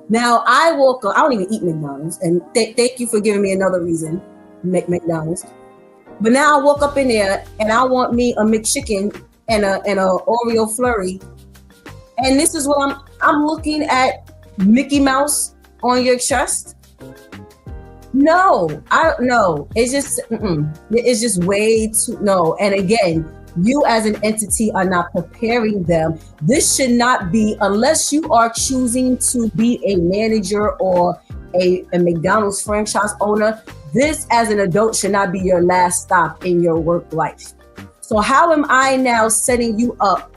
Now I don't even eat McDonald's, and thank you for giving me another reason, McDonald's. But now I woke up in there and I want me a McChicken and a Oreo flurry. And this is what I'm looking at Mickey Mouse on your chest. No, I don't know. It's just way too, no. And again, you as an entity are not preparing them. This should not be, unless you are choosing to be a manager or a McDonald's franchise owner, this as an adult should not be your last stop in your work life. So how am I now setting you up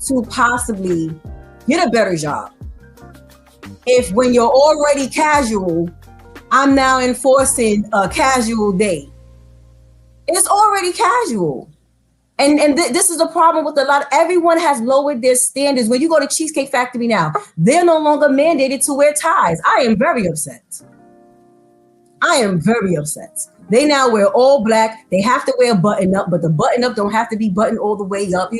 to possibly get a better job if when you're already casual, I'm now enforcing a casual day? It's already casual. And this is the problem with everyone has lowered their standards. When you go to Cheesecake Factory now, they're no longer mandated to wear ties. I am very upset. They now wear all black. They have to wear a button up, but the button up don't have to be buttoned all the way up.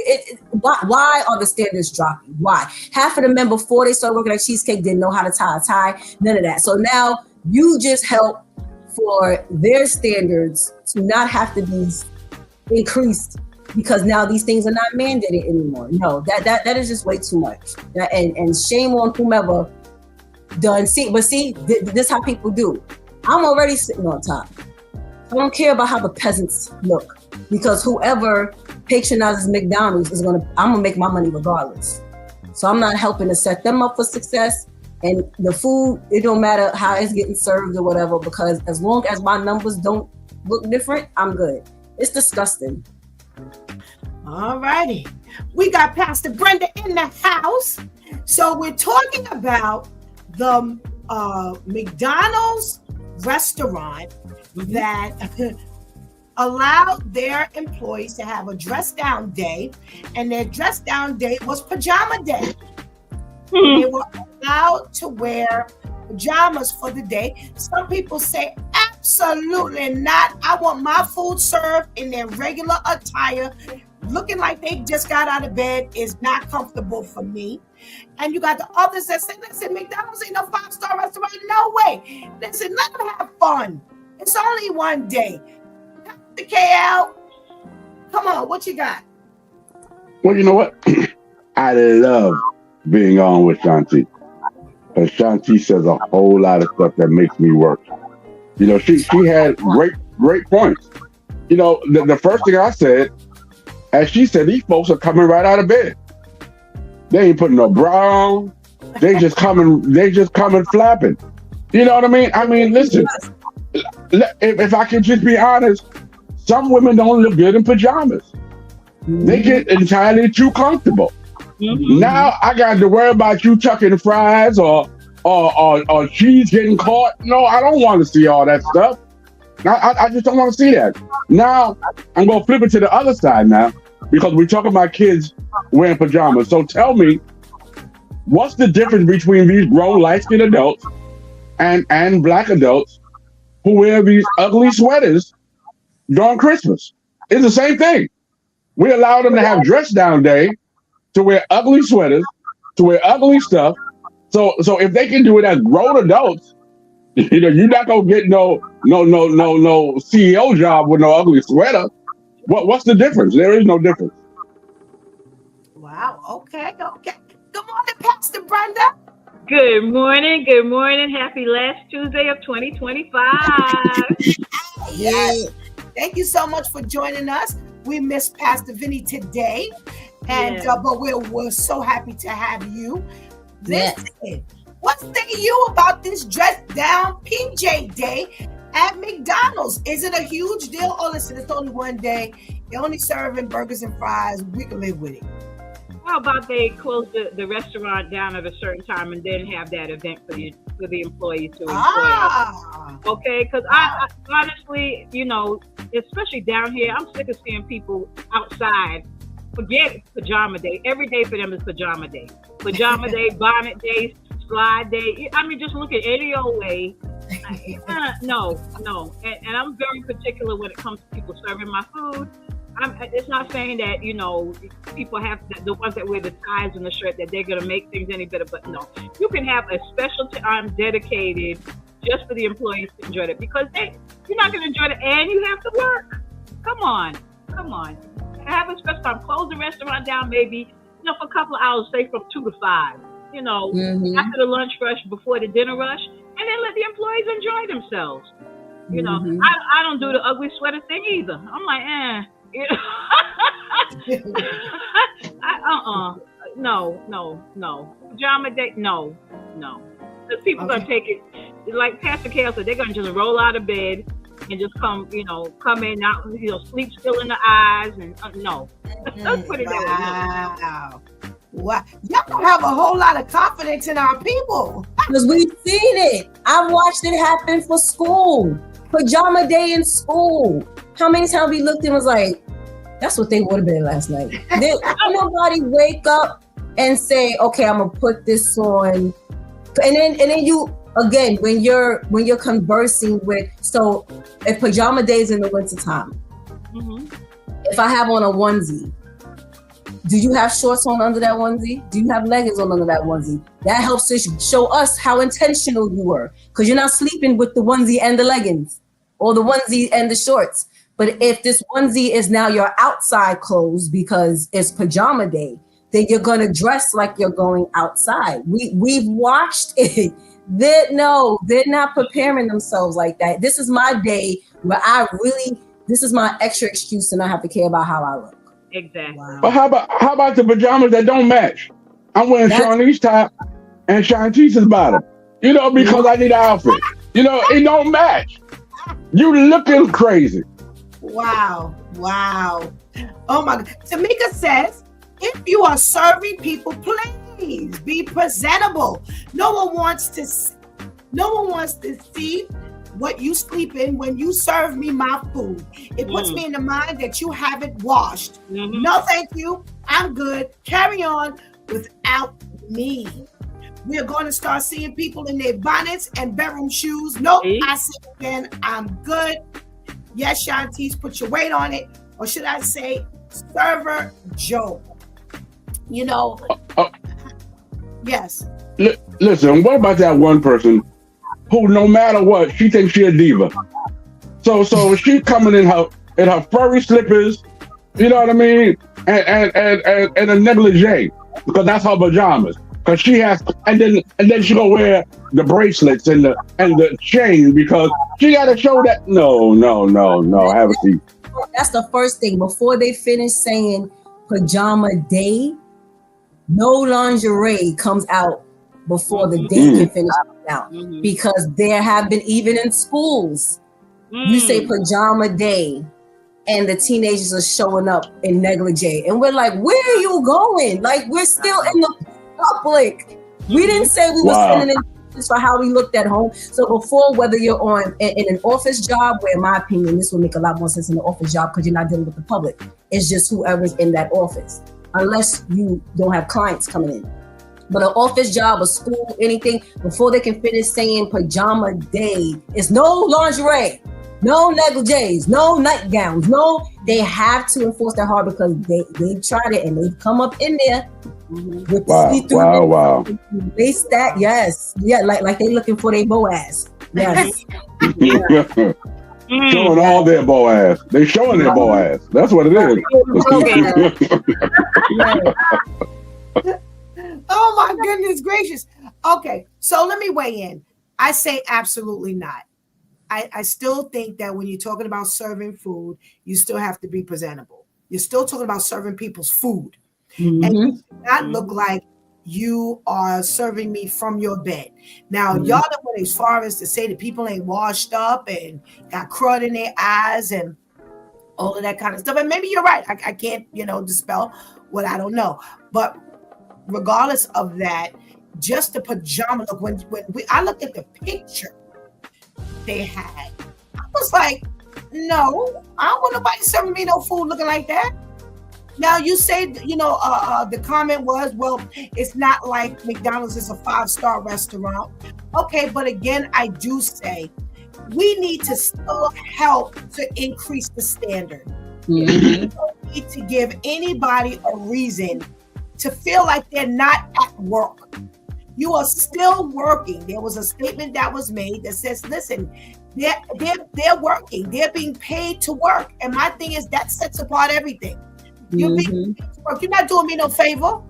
Why are the standards dropping? Why? Half of the men before they started working at Cheesecake didn't know how to tie a tie, none of that. So now you just help for their standards to not have to be increased because now these things are not mandated anymore. No, that is just way too much. And shame on whomever done. This is how people do. I'm already sitting on top. I don't care about how the peasants look, because whoever patronizes McDonald's I'm gonna make my money regardless. So I'm not helping to set them up for success. And the food, it don't matter how it's getting served or whatever, because as long as my numbers don't look different, I'm good. It's disgusting. All righty. We got Pastor Brenda in the house. So we're talking about the McDonald's restaurant that allowed their employees to have a dress down day, and their dress down day was pajama day. They were allowed to wear pajamas for the day. Some people say, absolutely not. I want my food served in their regular attire. Looking like they just got out of bed is not comfortable for me. And you got the others that say, listen, McDonald's ain't no 5-star restaurant. No way. Listen, let them have fun. It's only one day. The KL, come on, what you got? Well, you know what? I love being on with Shanti. Because Shanti says a whole lot of stuff that makes me work. You know, she had great points. You know, the first thing I said, as she said, these folks are coming right out of bed. They ain't putting no bra on. They just coming flapping. You know what I mean? I mean, listen, if I can just be honest, some women don't look good in pajamas. They get entirely too comfortable. Now I got to worry about you chucking fries or cheese getting caught. No, I don't want to see all that stuff. I just don't want to see that. Now I'm going to flip it to the other side now, because we're talking about kids wearing pajamas. So tell me, what's the difference between these grown light-skinned adults and black adults who wear these ugly sweaters during Christmas? It's the same thing. We allow them to have dress down day, to wear ugly sweaters, to wear ugly stuff. So if they can do it as grown adults, you know, you're not gonna get no CEO job with no ugly sweater. What's the difference? There is no difference. Wow. Okay. Good morning, Pastor Brenda. Good morning. Happy last Tuesday of 2025. Yes. Thank you so much for joining us. We miss Pastor Vinny today, and but we're so happy to have you. Listen, what say you about this dress down PJ day at McDonald's? Is it a huge deal? Oh, listen, it's only one day. They're only serving burgers and fries. We can live with it. How about they close the restaurant down at a certain time and then have that event for the employees to enjoy? Okay, because I honestly, you know, especially down here, I'm sick of seeing people outside. Forget pajama day. Every day for them is pajama day. Pajama day, bonnet day, slide day. I mean, just look at any old way. No. And I'm very particular when it comes to people serving my food. It's not saying that, you know, people have the ones that wear the ties and the shirt that they're going to make things any better, but no. You can have a special time dedicated just for the employees to enjoy it, because you're not going to enjoy it and you have to work. Come on. Have a special time. Close the restaurant down maybe, you know, for a couple of hours, say from 2 to 5, you know, after the lunch rush, before the dinner rush, and then let the employees enjoy themselves. You know, I don't do the ugly sweater thing either. I'm like, No. Pajama day, no. Because people are going to take it, like Pastor Kale said, they're going to just roll out of bed and just come in, out, sleep still in the eyes, and no. Let's put it that way. Wow. Y'all don't have a whole lot of confidence in our people. Because we've seen it. I've watched it happen for school. Pajama day in school. How many times we looked and was like, that's what they would have been last night. Nobody wake up and say, okay, I'm gonna put this on. And then you, again, when you're conversing with, so if pajama day is in the wintertime, if I have on a onesie, do you have shorts on under that onesie? Do you have leggings on under that onesie? That helps to show us how intentional you were, because you're not sleeping with the onesie and the leggings, or the onesie and the shorts. But if this onesie is now your outside clothes because it's pajama day, then you're gonna dress like you're going outside. We've watched it. They're not preparing themselves like that. This is my day where this is my extra excuse to not have to care about how I look. Exactly. Wow. But how about the pajamas that don't match? I'm wearing Shawnee's top and Shantice's bottom. Because I need an outfit. It don't match. You looking crazy. Wow. Oh my God. Tamika says, if you are serving people, please be presentable. No one wants to see what you sleep in when you serve me my food. It puts me in the mind that you haven't washed. Mm-hmm. No, thank you. I'm good. Carry on without me. We are going to start seeing people in their bonnets and bedroom shoes. Nope, I say again, I'm good. Yes, Shantice, put your weight on it. Or should I say, server Joe? Yes. Listen, what about that one person who, no matter what, she thinks she a diva? So she coming in her furry slippers, you know what I mean, and a negligee, because that's her pajamas. Because she has, and then she gonna wear the bracelets and the chain because she gotta show that. No. Have a seat. That's the first thing before they finish saying pajama day. No lingerie comes out before the day can finish out, because there have been, even in schools, you say pajama day and the teenagers are showing up in negligee, and we're like, where are you going? Like, we're still in the public. We didn't say we were sending in for how we looked at home. So before, whether you're on in an office job, where in my opinion this would make a lot more sense in an office job because you're not dealing with the public, it's just whoever's in that office, unless you don't have clients coming in. But an office job, a school, anything, before they can finish saying pajama day, it's no lingerie, no negligees, no nightgowns, no. They have to enforce that hard because they tried it and they've come up in there with wow. They stack, yes, yeah, like they looking for their Boaz, yes. Showing all their Boaz. They showing their Boaz. That's what it is. Oh my goodness gracious. Okay, so let me weigh in. I say absolutely not. I still think that when you're talking about serving food, you still have to be presentable. You're still talking about serving people's food. And you should not look like you are serving me from your bed. Now, y'all don't went as far as to say that people ain't washed up and got crud in their eyes and all of that kind of stuff. And maybe you're right. I can't, dispel what I don't know. But regardless of that, just the pajama look, when I looked at the picture they had, I was like, no, I don't want nobody serving me no food looking like that. Now you say, the comment was, well, it's not like McDonald's is a 5-star restaurant. Okay, but again, I do say we need to still help to increase the standard. We don't need to give anybody a reason to feel like they're not at work. You are still working. There was a statement that was made that says, listen, they're working. They're being paid to work. And my thing is that sets apart everything. You're being paid to work. You're not doing me no favor.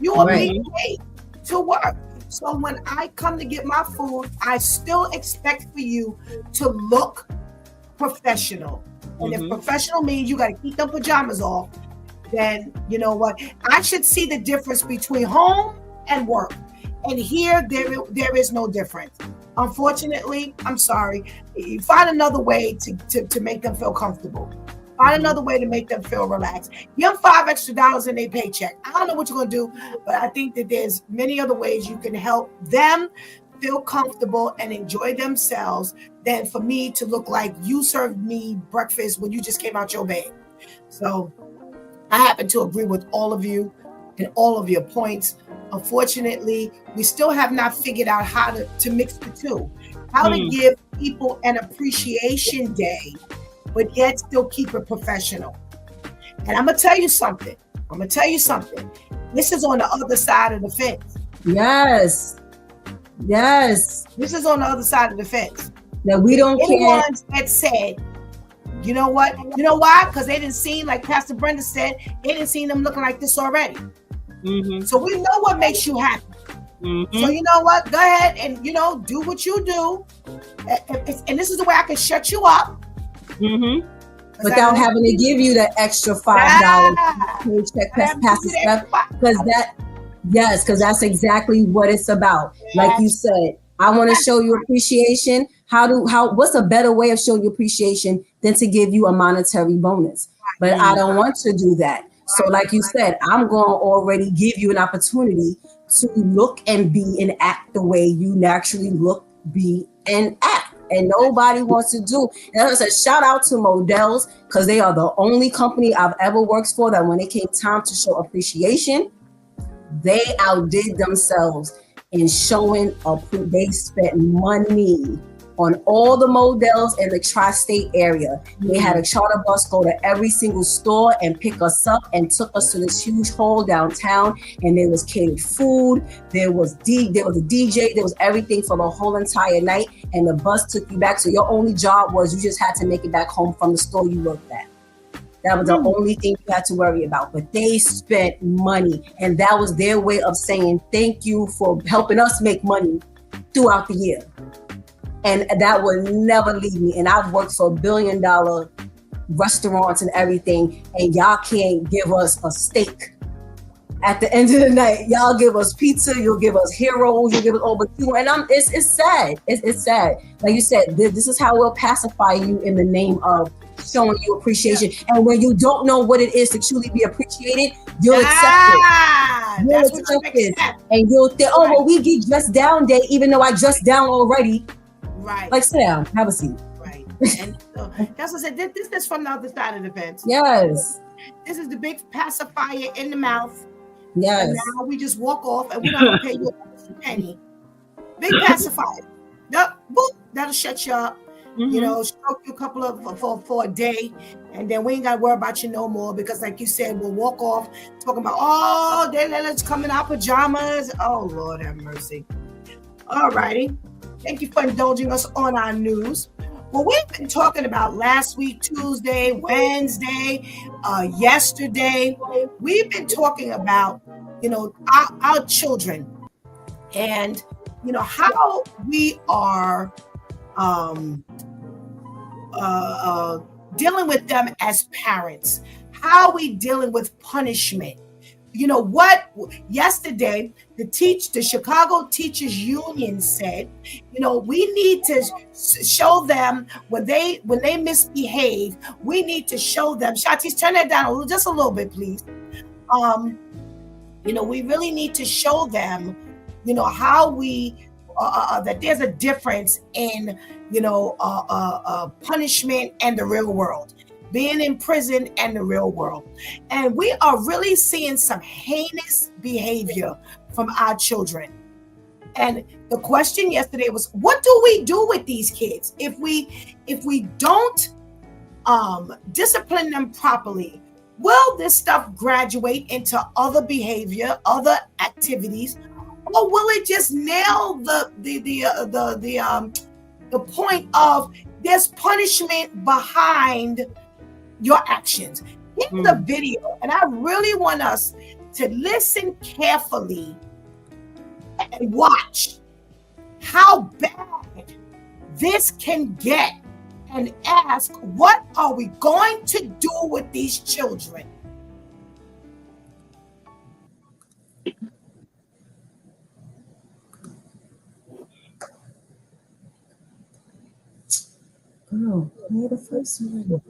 You are being paid to work. So when I come to get my food, I still expect for you to look professional. And if professional means you got to keep them pajamas off, then you know what? I should see the difference between home and work. And here, there is no difference. Unfortunately, I'm sorry. You find another way to make them feel comfortable. Find another way to make them feel relaxed. Give them $5 extra in their paycheck. I don't know what you're going to do, but I think that there's many other ways you can help them feel comfortable and enjoy themselves than for me to look like you served me breakfast when you just came out your bed. So I happen to agree with all of you and all of your points. Unfortunately, we still have not figured out how to mix the two. How to give people an appreciation day, but yet still keep it professional. And I'm going to tell you something. This is on the other side of the fence. Yes. This is on the other side of the fence. That we don't care. Ones that said, You know what? You know why? Because they didn't see, like Pastor Brenda said, they didn't see them looking like this already. So we know what makes you happy. So you know what? Go ahead and, you know, do what you do. And this is the way I can shut you up. Without having to give you that extra $5 paycheck, Pastor Steph, because that's exactly what it's about. Like you said, I want to show you appreciation. What's a better way of showing you appreciation than to give you a monetary bonus? But I don't want to do that. So like you said, I'm going to already give you an opportunity to look and be and act the way you naturally look, be, and act. And nobody wants to do. And as I said, shout out to Models, because they are the only company I've ever worked for that when it came time to show appreciation, they outdid themselves in showing they spent money on all the Models in the tri-state area. They had a charter bus go to every single store and pick us up and took us to this huge hall downtown. And there was catered food, there was a DJ, there was everything for the whole entire night. And the bus took you back. So your only job was you just had to make it back home from the store you worked at. That was the only thing you had to worry about. But they spent money, and that was their way of saying thank you for helping us make money throughout the year. And that will never leave me. And I've worked for $1 billion restaurants and everything, and y'all can't give us a steak. At the end of the night, y'all give us pizza, you'll give us heroes, you'll give us over two. And it's sad. It's sad. Like you said, this is how we'll pacify you in the name of showing you appreciation. And when you don't know what it is to truly be appreciated, you'll accept it. You'll accept it. And you'll think, oh, well, we get dressed down day, even though I dressed down already. Right. Like, sit down, have a seat. Right. And so, that's what I said. This is from the other side of the fence. Yes. This is the big pacifier in the mouth. Yes. And now we just walk off and we're not going to pay you a penny. Big pacifier. Nope. Boop. That'll shut you up. You know, stroke you a couple of for a day, and then we ain't got to worry about you no more, because like you said, we'll walk off talking about, oh, they let us come in our pajamas. Oh, Lord have mercy. All righty. Thank you for indulging us on our news. Well, we've been talking about last week, Tuesday, Wednesday, yesterday. We've been talking about, you know, our children and, you know, how we are dealing with them as parents. How are we dealing with punishment? You know what? Yesterday, the Chicago Teachers Union said, you know, we need to show them when they misbehave. We need to show them. Shatis, turn that down just a little bit, please. You know, we really need to show them, you know, how we that there's a difference in, you know, punishment and the real world. Being in prison and the real world. And we are really seeing some heinous behavior from our children. And the question yesterday was, what do we do with these kids? If we don't discipline them properly, will this stuff graduate into other behavior, other activities, or will it just nail the point of there's punishment behind your actions? Here's the video, and I really want us to listen carefully and watch how bad this can get, and ask, what are we going to do with these children? Oh, play the first one.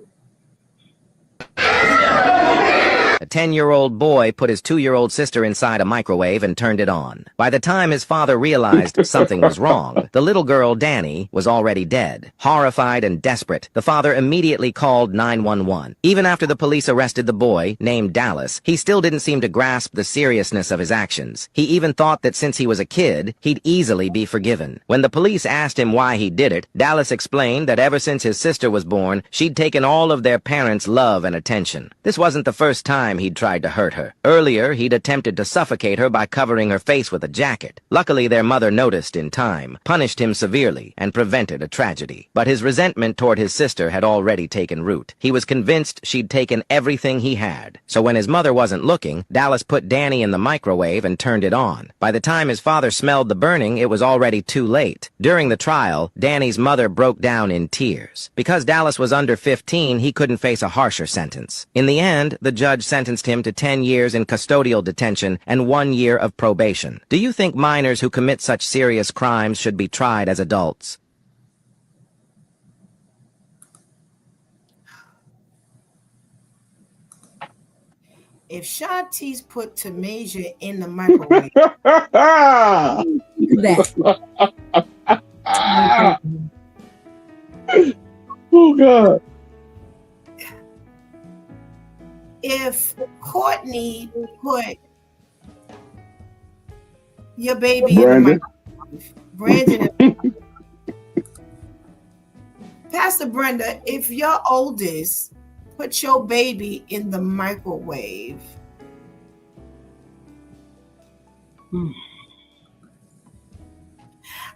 A 10-year-old boy put his 2-year-old sister inside a microwave and turned it on. By the time his father realized something was wrong, the little girl, Danny, was already dead. Horrified and desperate, the father immediately called 911. Even after the police arrested the boy, named Dallas, he still didn't seem to grasp the seriousness of his actions. He even thought that since he was a kid, he'd easily be forgiven. When the police asked him why he did it, Dallas explained that ever since his sister was born, she'd taken all of their parents' love and attention. This wasn't the first time time he'd tried to hurt her. Earlier, he'd attempted to suffocate her by covering her face with a jacket. Luckily, their mother noticed in time, punished him severely, and prevented a tragedy. But his resentment toward his sister had already taken root. He was convinced she'd taken everything he had. So when his mother wasn't looking, Dallas put Danny in the microwave and turned it on. By the time his father smelled the burning, it was already too late. During the trial, Danny's mother broke down in tears. Because Dallas was under 15, he couldn't face a harsher sentence. In the end, the judge sentenced him to 10 years in custodial detention and 1 year of probation. Do you think minors who commit such serious crimes should be tried as adults? If Shanti's put Tamasia in the microwave, Oh God. if Courtney put your baby in the Brandon. microwave, Brandon, Pastor Brenda, if your oldest put your baby in the microwave,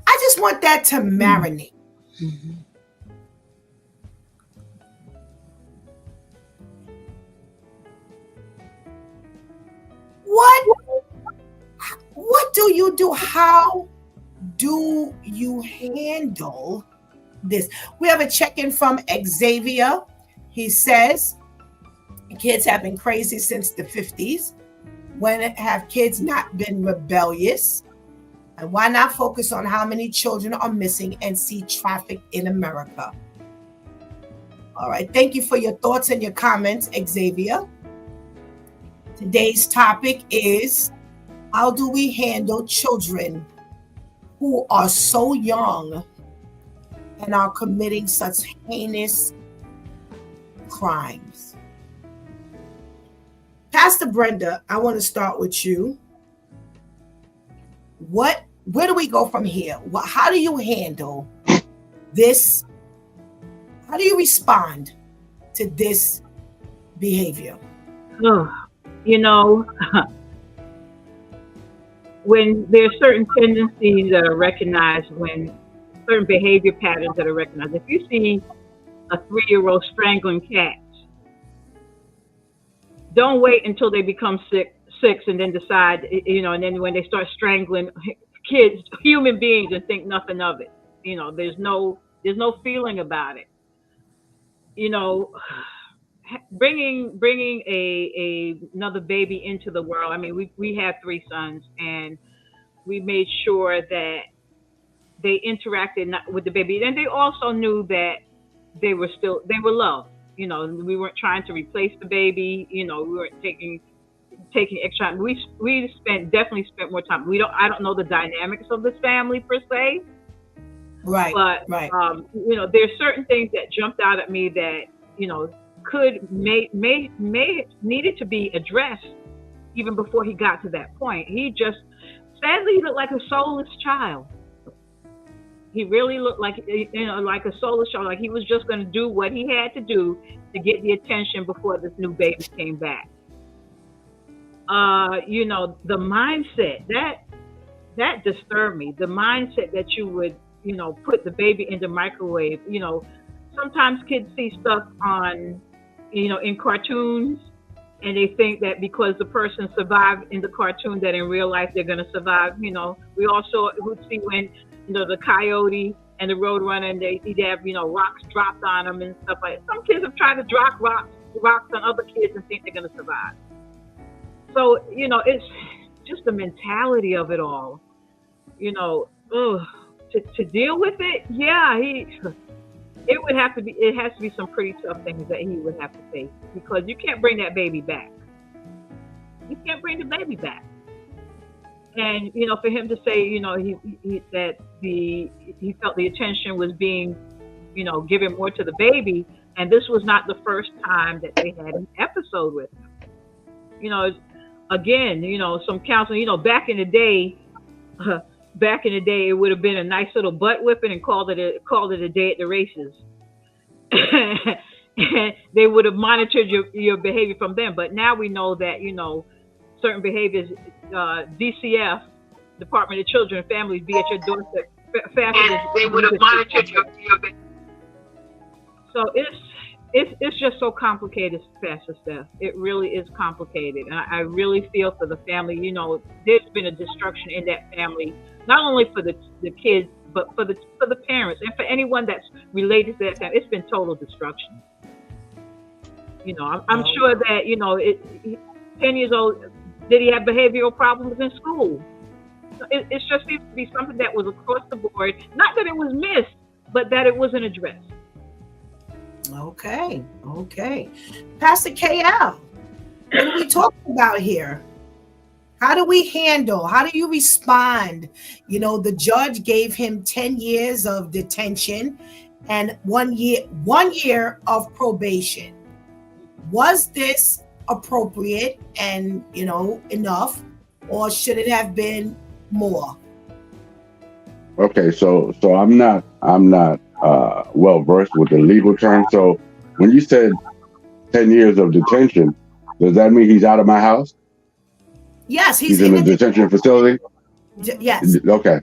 I just want that to marinate. What do you do? How do you handle this? We have a check-in from Xavier. He says, kids have been crazy since the 50s. When have kids not been rebellious? And why not focus on how many children are missing and see traffic in America? All right. Thank you for your thoughts and your comments, Xavier. Today's topic is, how do we handle children who are so young and are committing such heinous crimes? Pastor Brenda, I want to start with you. Where do we go from here? How do you handle this? How do you respond to this behavior? Oh, you know, when there are certain tendencies that are recognized, when certain behavior patterns that are recognized. If you see a 3-year-old strangling cats, don't wait until they become six and then decide, you know, and then when they start strangling kids, human beings, and think nothing of it. You know, there's no feeling about it. You know, bringing another baby into the world. I mean, we have 3 sons, and we made sure that they interacted with the baby, and they also knew that they were loved. You know, we weren't trying to replace the baby. You know, we weren't taking extra time. We definitely spent more time. I don't know the dynamics of this family per se. Right. But right. You know, there's certain things that jumped out at me that, you know, may needed to be addressed even before he got to that point. He just sadly looked like a soulless child. He really looked like, you know, like a soulless child, like he was just going to do what he had to do to get the attention before this new baby came back. You know, the mindset that disturbed me. The mindset that you would, you know, put the baby in the microwave. You know, sometimes kids see stuff on, you know, in cartoons, and they think that because the person survived in the cartoon, that in real life they're going to survive. You know, we also would see when, you know, the coyote and the roadrunner, and they'd have, you know, rocks dropped on them and stuff like that. Some kids have tried to drop rocks on other kids and think they're going to survive. So, you know, it's just the mentality of it all. You know, to deal with it, yeah, it has to be some pretty tough things that he would have to face, because you can't bring that baby back. You can't bring the baby back. And, you know, for him to say, you know, he felt the attention was being, you know, given more to the baby, and this was not the first time that they had an episode with him. You know, again, you know, some counseling, you know, back in the day, it would have been a nice little butt whipping and called it a day at the races. they would have monitored your behavior from them. But now we know that, certain behaviors, DCF, Department of Children and Families, be at your doorstep faster than they would have monitored your behavior. So it's just so complicated, Pastor Steph. It really is complicated, and I really feel for the family. There's been a destruction in that family, not only for the kids, but for the parents and for anyone that's related to that family. It's been total destruction. I'm sure that 10 years old, did he have behavioral problems in school? It just seems to be something that was across the board. Not that it was missed, but that it wasn't addressed. Okay. Pastor KL, what are we talking about here? How do you respond? The judge gave him 10 years of detention and 1 year of probation. Was this appropriate and, enough, or should it have been more? Okay, so I'm not well versed with the legal terms. So when you said 10 years of detention, does that mean he's out of my house? Yes, he's in a detention facility. Yes. Okay.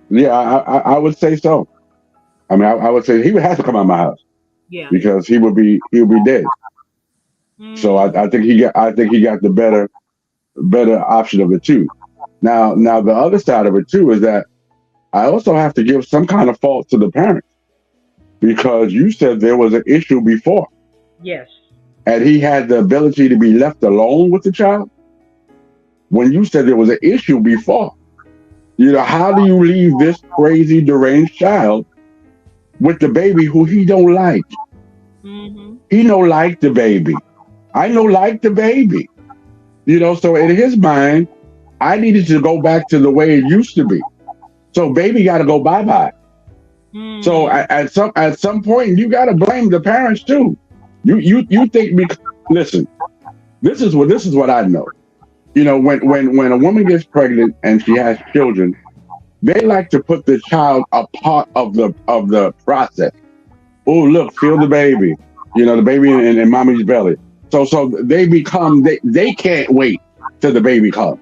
Yeah, I would say so. I mean, I would say he would have to come out of my house. Yeah. Because he would be dead. So I think he got the better option of it too. Now the other side of it too is that I also have to give some kind of fault to the parents, because you said there was an issue before. Yes. And he had the ability to be left alone with the child. When you said there was an issue before, how do you leave this crazy deranged child with the baby who he don't like? Mm-hmm. He don't like the baby. I don't like the baby. So in his mind, I needed to go back to the way it used to be. So baby got to go bye-bye. Mm-hmm. So at some point, you got to blame the parents too. You think, listen, this is what I know. When a woman gets pregnant and she has children, they like to put the child a part of the process. Oh, look, feel the baby. The baby in mommy's belly. So they can't wait till the baby comes.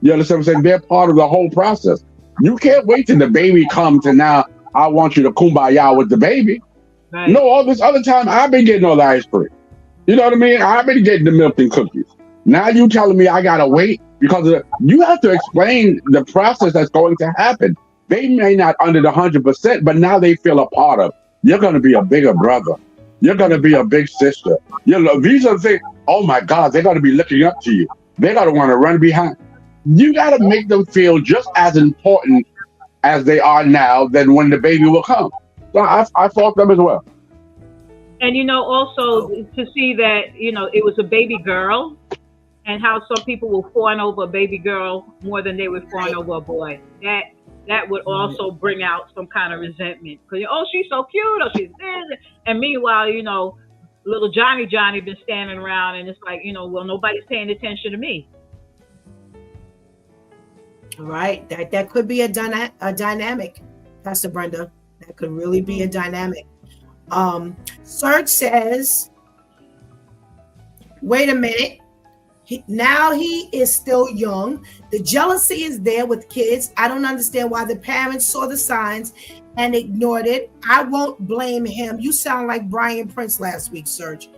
You understand what I'm saying? They're part of the whole process. You can't wait till the baby comes and now I want you to kumbaya with the baby. Right. No, all this other time I've been getting all the ice cream. You know what I mean? I've been getting the milk and cookies. Now you telling me I gotta wait because you have to explain the process that's going to happen. They may not under the 100%, but now they feel a part of. You're going to be a bigger brother. You're going to be a big sister. These are the things. Oh my God, they're going to be looking up to you. They're going to want to run behind. You got to make them feel just as important as they are now than when the baby will come. So I fault them as well. And also to see that it was a baby girl, and how some people will fawn over a baby girl more than they would fawn over a boy. That would also bring out some kind of resentment. Because, she's so cute, or she's this. And meanwhile, little Johnny been standing around, and it's like, well, nobody's paying attention to me. Right. That could be a dynamic, Pastor Brenda. That could really be a dynamic. Serge says, wait a minute. Now he is still young. The jealousy is there with kids. I don't understand why the parents saw the signs and ignored it. I won't blame him. You sound like Brian Prince last week, Serge.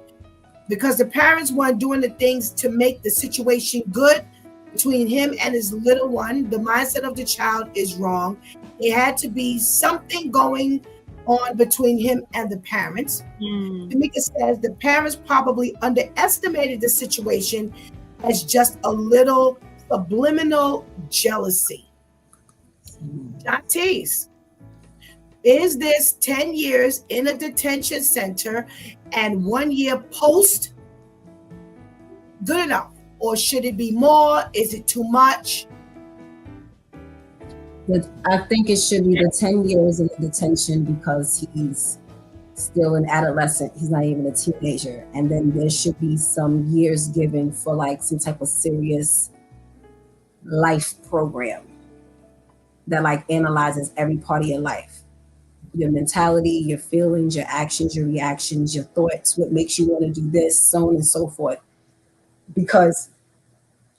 Because the parents weren't doing the things to make the situation good between him and his little one. The mindset of the child is wrong. It had to be something going on between him and the parents. Tamika says the parents probably underestimated the situation as just a little subliminal jealousy. John Tease, is this 10 years in a detention center and 1 year post good enough? Or should it be more? Is it too much? I think it should be the 10 years in detention because he's still an adolescent. He's not even a teenager. And then there should be some years given for like some type of serious life program that like analyzes every part of your life. your mentality, your feelings, your actions, your reactions, your thoughts, what makes you want to do this, so on and so forth. Because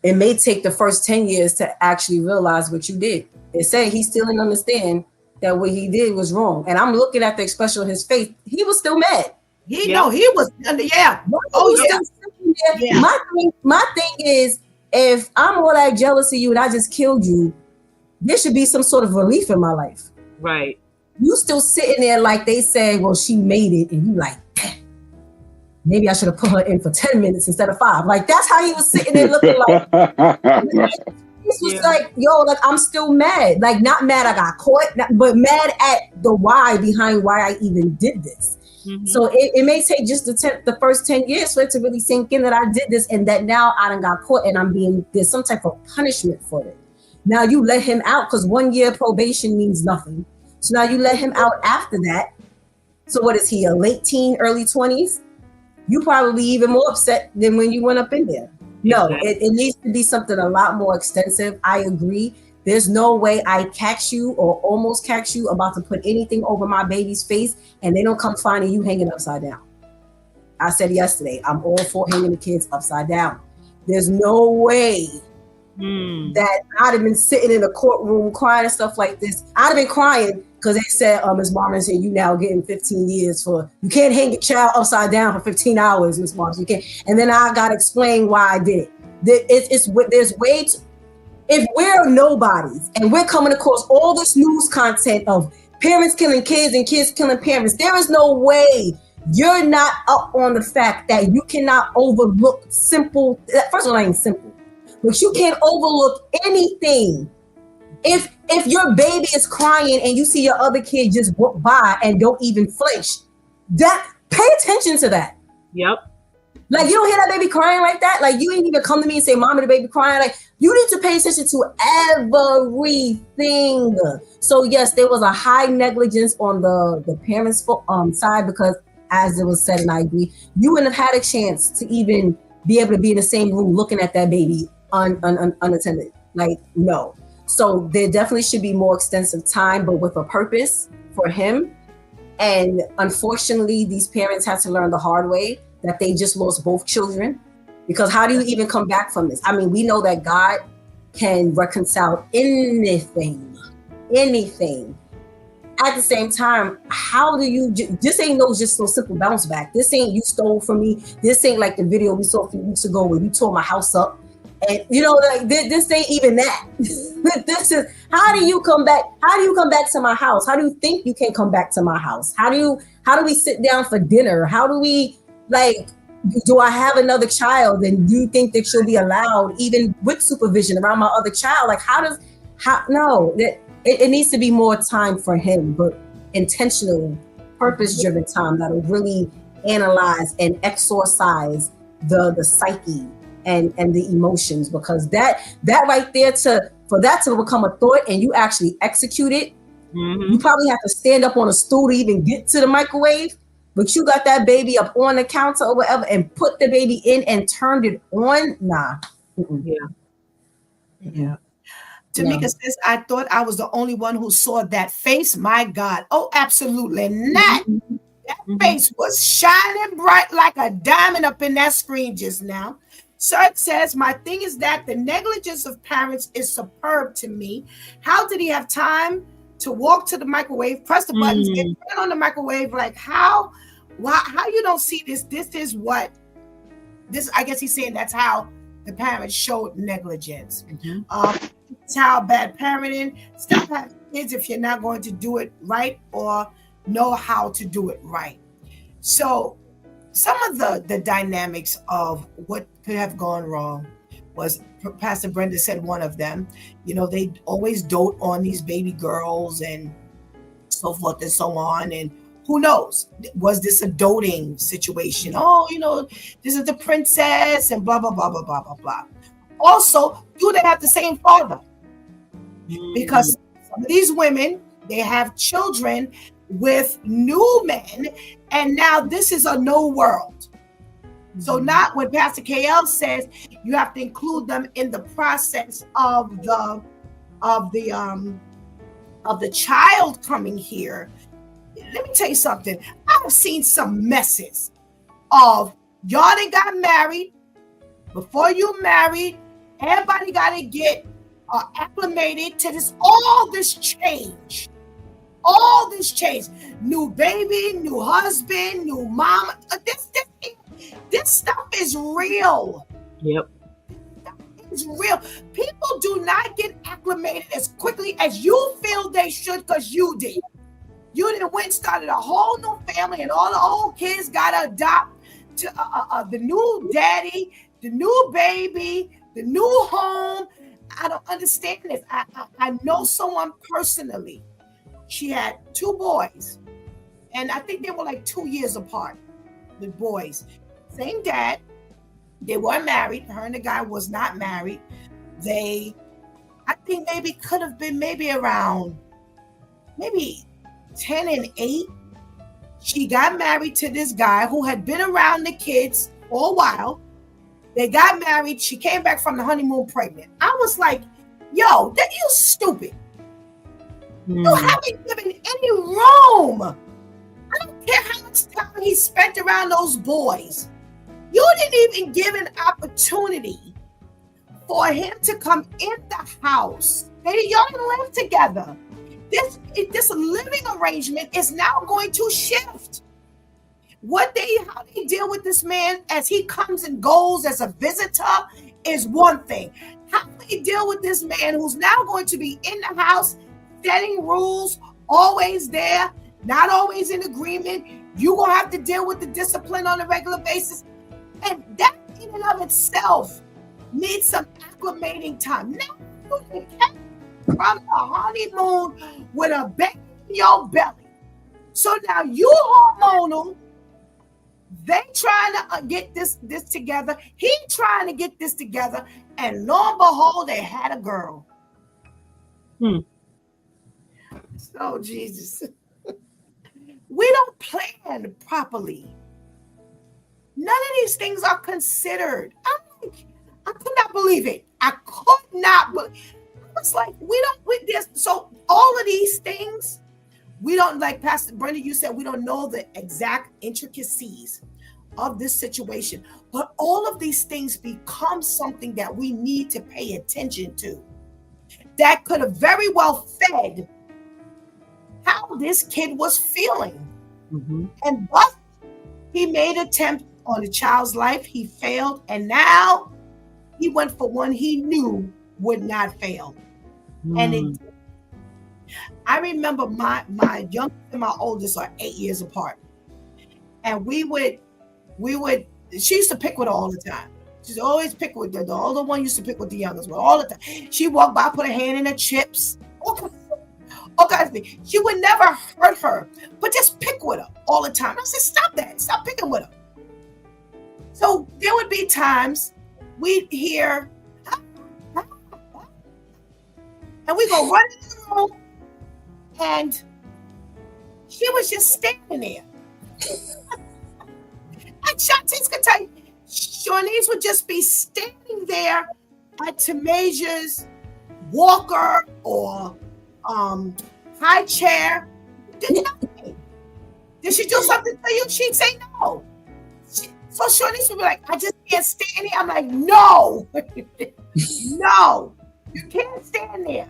it may take the first 10 years to actually realize what you did. They say he still didn't understand that what he did was wrong. And I'm looking at the expression on his face. He was still mad. He was yeah. Oh yeah. Yeah. My thing is, if I'm all that jealous of you and I just killed you, there should be some sort of relief in my life. Right. You still sitting there like they said, well, she made it, and you like, maybe I should have put her in for 10 minutes instead of 5. Like, that's how he was sitting there looking like. This was like, yo, like, I'm still mad. Like, not mad I got caught, but mad at the why behind why I even did this. Mm-hmm. So it may take just the first 10 years for it to really sink in that I did this and that now I done got caught and there's some type of punishment for it. Now you let him out because 1 year probation means nothing. So now you let him out after that. So what is he, a late teen, early 20s? You probably even more upset than when you went up in there. No, it needs to be something a lot more extensive. I agree. There's no way I catch you or almost catch you about to put anything over my baby's face and they don't come finding you hanging upside down. I said yesterday, I'm all for hanging the kids upside down. There's no way that I'd have been sitting in a courtroom crying and stuff like this. I'd have been crying because they said, Ms. Marvin said, you now getting 15 years for, you can't hang a child upside down for 15 hours, Ms. Marvin. You can't. And then I got to explain why I did it. There's way too, if we're nobodies and we're coming across all this news content of parents killing kids and kids killing parents, there is no way you're not up on the fact that you cannot overlook simple, first of all, not even simple, but you can't overlook anything. If your baby is crying and you see your other kid just walk by and don't even flinch, pay attention to that. Yep. Like, you don't hear that baby crying like that. Like, you ain't even come to me and say, Mama, the baby crying. Like, you need to pay attention to everything. So yes, there was a high negligence on the parents' side because, as it was said, and I agree, you wouldn't have had a chance to even be able to be in the same room looking at that baby unattended. Like, no. So there definitely should be more extensive time, but with a purpose for him. And unfortunately, these parents had to learn the hard way that they just lost both children. Because how do you even come back from this? I mean, we know that God can reconcile anything. At the same time, how do you, this ain't just no simple bounce back. This ain't you stole from me. This ain't like the video we saw a few weeks ago where you tore my house up. And you know, like this ain't even that. This is, how do you come back? How do you come back to my house? How do you think you can come back to my house? How do we sit down for dinner? How do we, like, do I have another child? And do you think that she'll be allowed, even with supervision, around my other child? Like, no, it needs to be more time for him, but intentional, purpose-driven time that'll really analyze and exorcise the psyche and the emotions, because that right there, for that to become a thought and you actually execute it, you probably have to stand up on a stool to even get to the microwave, but you got that baby up on the counter or whatever and put the baby in and turned it on. Nah. Yeah. Tamika says, I thought I was the only one who saw that face. My God. Oh, absolutely not. That face was shining bright like a diamond up in that screen just now. Sir says, my thing is that the negligence of parents is superb to me. How did he have time to walk to the microwave, press the buttons, and turn on the microwave? Like, how you don't see this? This is what this, I guess he's saying that's how the parents showed negligence. It's how bad parenting. Stop having kids if you're not going to do it right or know how to do it right. So some of the dynamics of what could have gone wrong was, Pastor Brenda said one of them, you know, they always dote on these baby girls and so forth and so on. And who knows, was this a doting situation? Oh, you know, this is the princess and blah, blah, blah, blah, blah, blah, blah. Also, do they have the same father? Because some of these women, they have children with new men, and now this is a new world. So not when Pastor KL says you have to include them in the process of the child coming here. let me tell you something. I've seen some messes of y'all that got married. Before you married, everybody got to get acclimated to this. All this change. All this change. New baby, new husband, new mama. This stuff is real. Yep. It's real. People do not get acclimated as quickly as you feel they should because you did. You didn't went and started a whole new family, and all the old kids got to adopt to the new daddy, the new baby, the new home. I don't understand this. I know someone personally. She had 2 boys, and I think they were like 2 years apart. The boys, same dad. They weren't married. Her and the guy was not married. I think maybe could have been maybe around 10 and 8. She got married to this guy who had been around the kids for a while. They got married. She came back from the honeymoon pregnant. I was like, yo, that you stupid. You haven't given any room. I don't care how much time he spent around those boys. You didn't even give an opportunity for him to come in the house. Y'all didn't live together. This living arrangement is now going to shift. How they deal with this man as he comes and goes as a visitor is one thing. How they deal with this man who's now going to be in the house, setting rules, always there, not always in agreement. You're going to have to deal with the discipline on a regular basis. And that in and of itself needs some acclimating time. Now you can come from the honeymoon with a baby in your belly. So now you hormonal. They trying to get this together. He trying to get this together. And lo and behold, they had a girl. So Jesus. We don't plan properly. None of these things are considered. I'm like, I could not believe it. I could not believe. I was like, so all of these things, we don't, like Pastor Brenda, you said, we don't know the exact intricacies of this situation, but all of these things become something that we need to pay attention to. That could have very well fed how this kid was feeling. And but he made an attempt on the child's life. He failed, and now he went for one he knew would not fail. And I remember my youngest and my oldest are 8 years apart, and we would. She used to pick with her all the time. She's always pick with the older one used to pick with the youngest one all the time. She walked by, put her hand in her chips. All kinds of things. She would never hurt her, but just pick with her all the time. I said, stop that. Stop picking with her. So there would be times we'd hear, and we go run into the room, and she was just standing there. And Shantice could tell you, Shawnee's would just be standing there at Tamasia's walker or high chair. Did nothing. Did she do something to you? She'd say no. So Shawnee's would be like, I just can't stand here. I'm like, no. No. You can't stand there.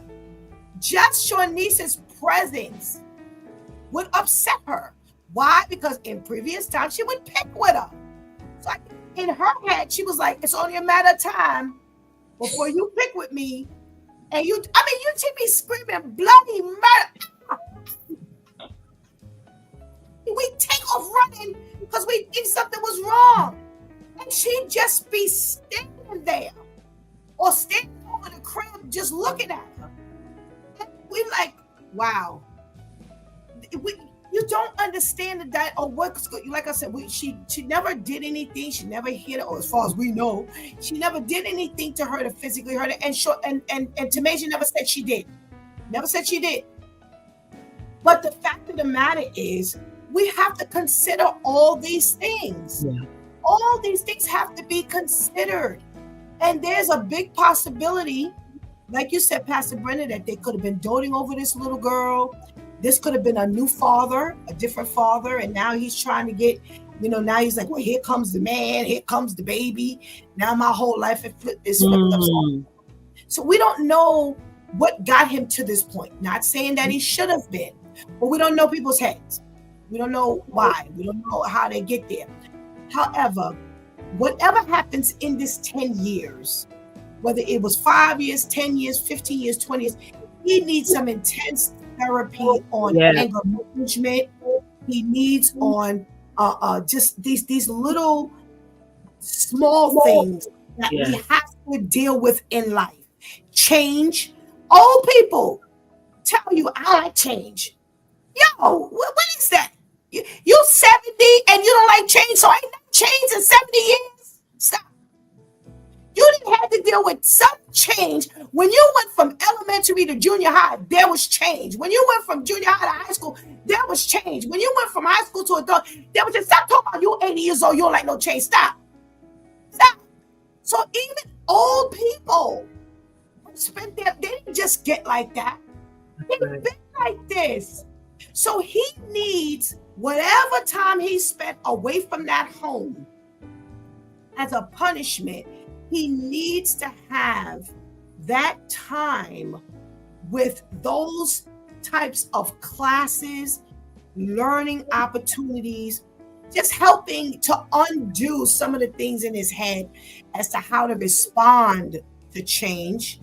Just Shawnee's presence would upset her. Why? Because in previous times she would pick with her. So in her head, she was like, it's only a matter of time before you pick with me. And you should be screaming bloody murder. We take off running because we think something was wrong. And she'd just be standing there or standing over the crib just looking at her. And we like, wow. You don't understand that or what's good. Like I said, she never did anything. She never hit her, or as far as we know, she never did anything to her to physically hurt her. And Tamasia never said she did. Never said she did. But the fact of the matter is, we have to consider all these things. Yeah. All these things have to be considered. And there's a big possibility, like you said, Pastor Brenda, that they could have been doting over this little girl. This could have been a new father, a different father, and now he's trying to get, now he's like, well, here comes the man, here comes the baby. Now my whole life is flipped upside. So we don't know what got him to this point. Not saying that he should have been, but we don't know people's heads. We don't know why. We don't know how they get there. However, whatever happens in this 10 years, whether it was 5 years, 10 years, 15 years, 20 years, he needs some intense therapy on anger management. He needs on just these little small things that we have to deal with in life. Change. Old people tell you, I like change. Yo, what is that? You 70 and you don't like change, so ain't no change in 70 years? Stop. You didn't have to deal with some change. When you went from elementary to junior high, there was change. When you went from junior high to high school, there was change. When you went from high school to adult, there was just, stop talking about you 80 years old, you don't like no change. Stop. So even old people spent they didn't just get like that. They've been like this. So he needs whatever time he spent away from that home as a punishment. He needs to have that time with those types of classes, learning opportunities, just helping to undo some of the things in his head as to how to respond to change,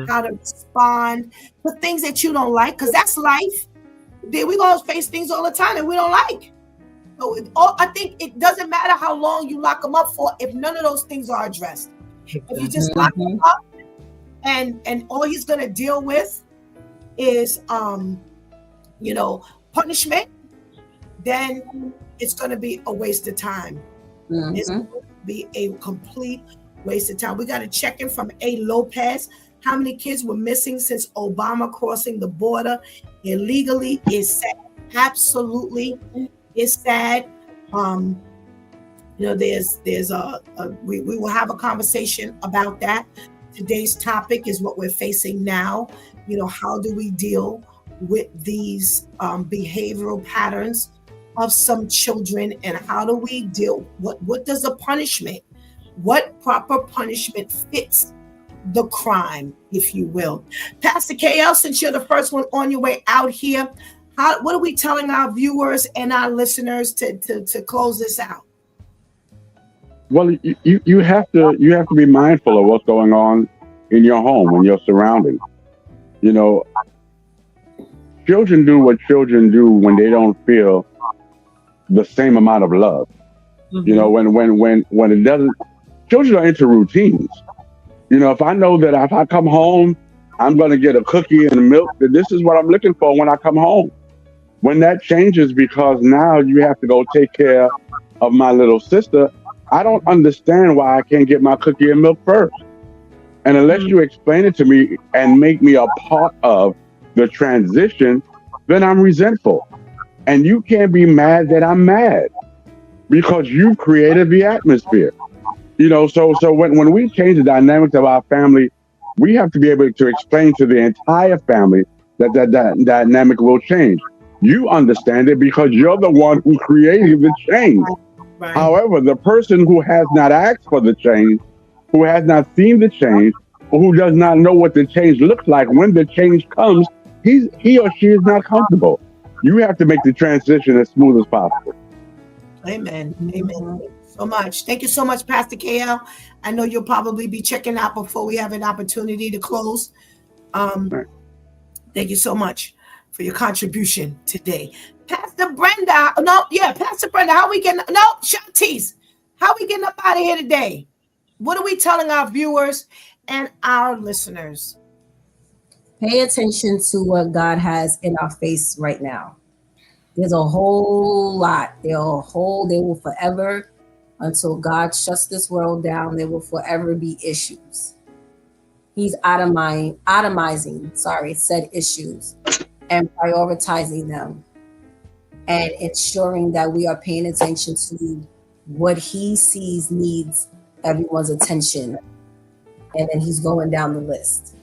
how to respond to things that you don't like, because that's life. We're going to face things all the time that we don't like. So I think it doesn't matter how long you lock them up for if none of those things are addressed. If you just lock him up and all he's going to deal with is, punishment, then it's going to be a waste of time. It's going to be a complete waste of time. We got a check-in from A. Lopez. How many kids were missing since Obama crossing the border illegally is sad. Absolutely, it's sad. We will have a conversation about that. Today's topic is what we're facing now. How do we deal with these behavioral patterns of some children, and how do we deal? What does a punishment? What proper punishment fits the crime, if you will? Pastor KL, since you're the first one on your way out here, what are we telling our viewers and our listeners to close this out? Well, you have to be mindful of what's going on in your home and your surroundings. Children do what children do when they don't feel the same amount of love. When it doesn't, children are into routines. If I know that if I come home, I'm going to get a cookie and milk, then this is what I'm looking for when I come home. When that changes because now you have to go take care of my little sister, I don't understand why I can't get my cookie and milk first. And unless you explain it to me and make me a part of the transition, then I'm resentful. And you can't be mad that I'm mad because you created the atmosphere. So when we change the dynamics of our family, we have to be able to explain to the entire family that dynamic will change. You understand it because you're the one who created the change. Right. However, the person who has not asked for the change, who has not seen the change, or who does not know what the change looks like when the change comes, he or she is not comfortable. You have to make the transition as smooth as possible. Amen. Amen. So much. Thank you so much, Pastor KL. I know you'll probably be checking out before we have an opportunity to close. Right. Thank you so much for your contribution today. Pastor Brenda. Pastor Brenda, Shantice. How are we getting up out of here today? What are we telling our viewers and our listeners? Pay attention to what God has in our face right now. There's a whole lot. They will forever, until God shuts this world down, there will forever be issues. He's itemizing said issues and prioritizing them and ensuring that we are paying attention to what he sees needs everyone's attention. And then he's going down the list.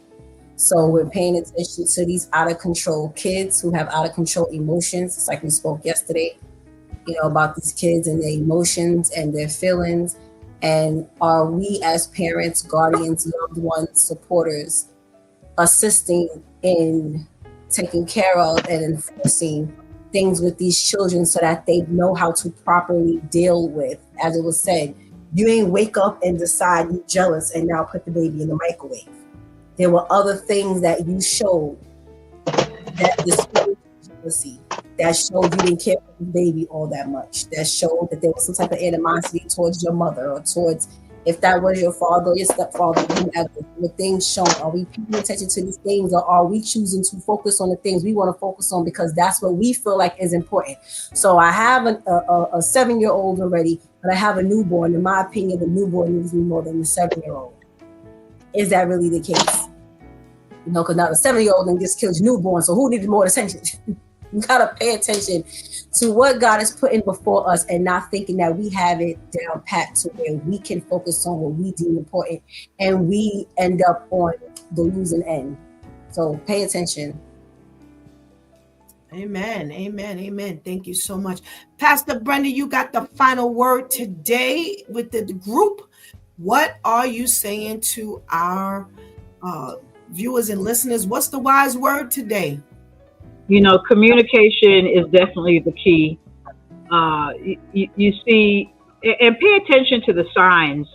So we're paying attention to these out of control kids who have out of control emotions. It's like we spoke yesterday, about these kids and their emotions and their feelings. And are we as parents, guardians, loved ones, supporters, assisting in taking care of and enforcing things with these children so that they know how to properly deal with, as it was said, you ain't wake up and decide you're jealous and now put the baby in the microwave. There were other things that you showed that displayed jealousy, that showed you didn't care for the baby all that much, that showed that there was some type of animosity towards your mother or towards, if that was your father or your stepfather, whoever, the things shown. Are we paying attention to these things, or are we choosing to focus on the things we want to focus on because that's what we feel like is important? So I have a 7-year-old already, but I have a newborn. In my opinion, the newborn needs me more than the 7-year-old. Is that really the case? Because now the 7-year-old then just kills newborn. So who needs more attention? You gotta pay attention to what God is putting before us and not thinking that we have it down pat to where we can focus on what we deem important and we end up on the losing end. So pay attention. Amen. Amen. Amen. Thank you so much. Pastor Brenda, you got the final word today with the group. What are you saying to our viewers and listeners? What's the wise word today? Communication is definitely the key. You see, and pay attention to the signs,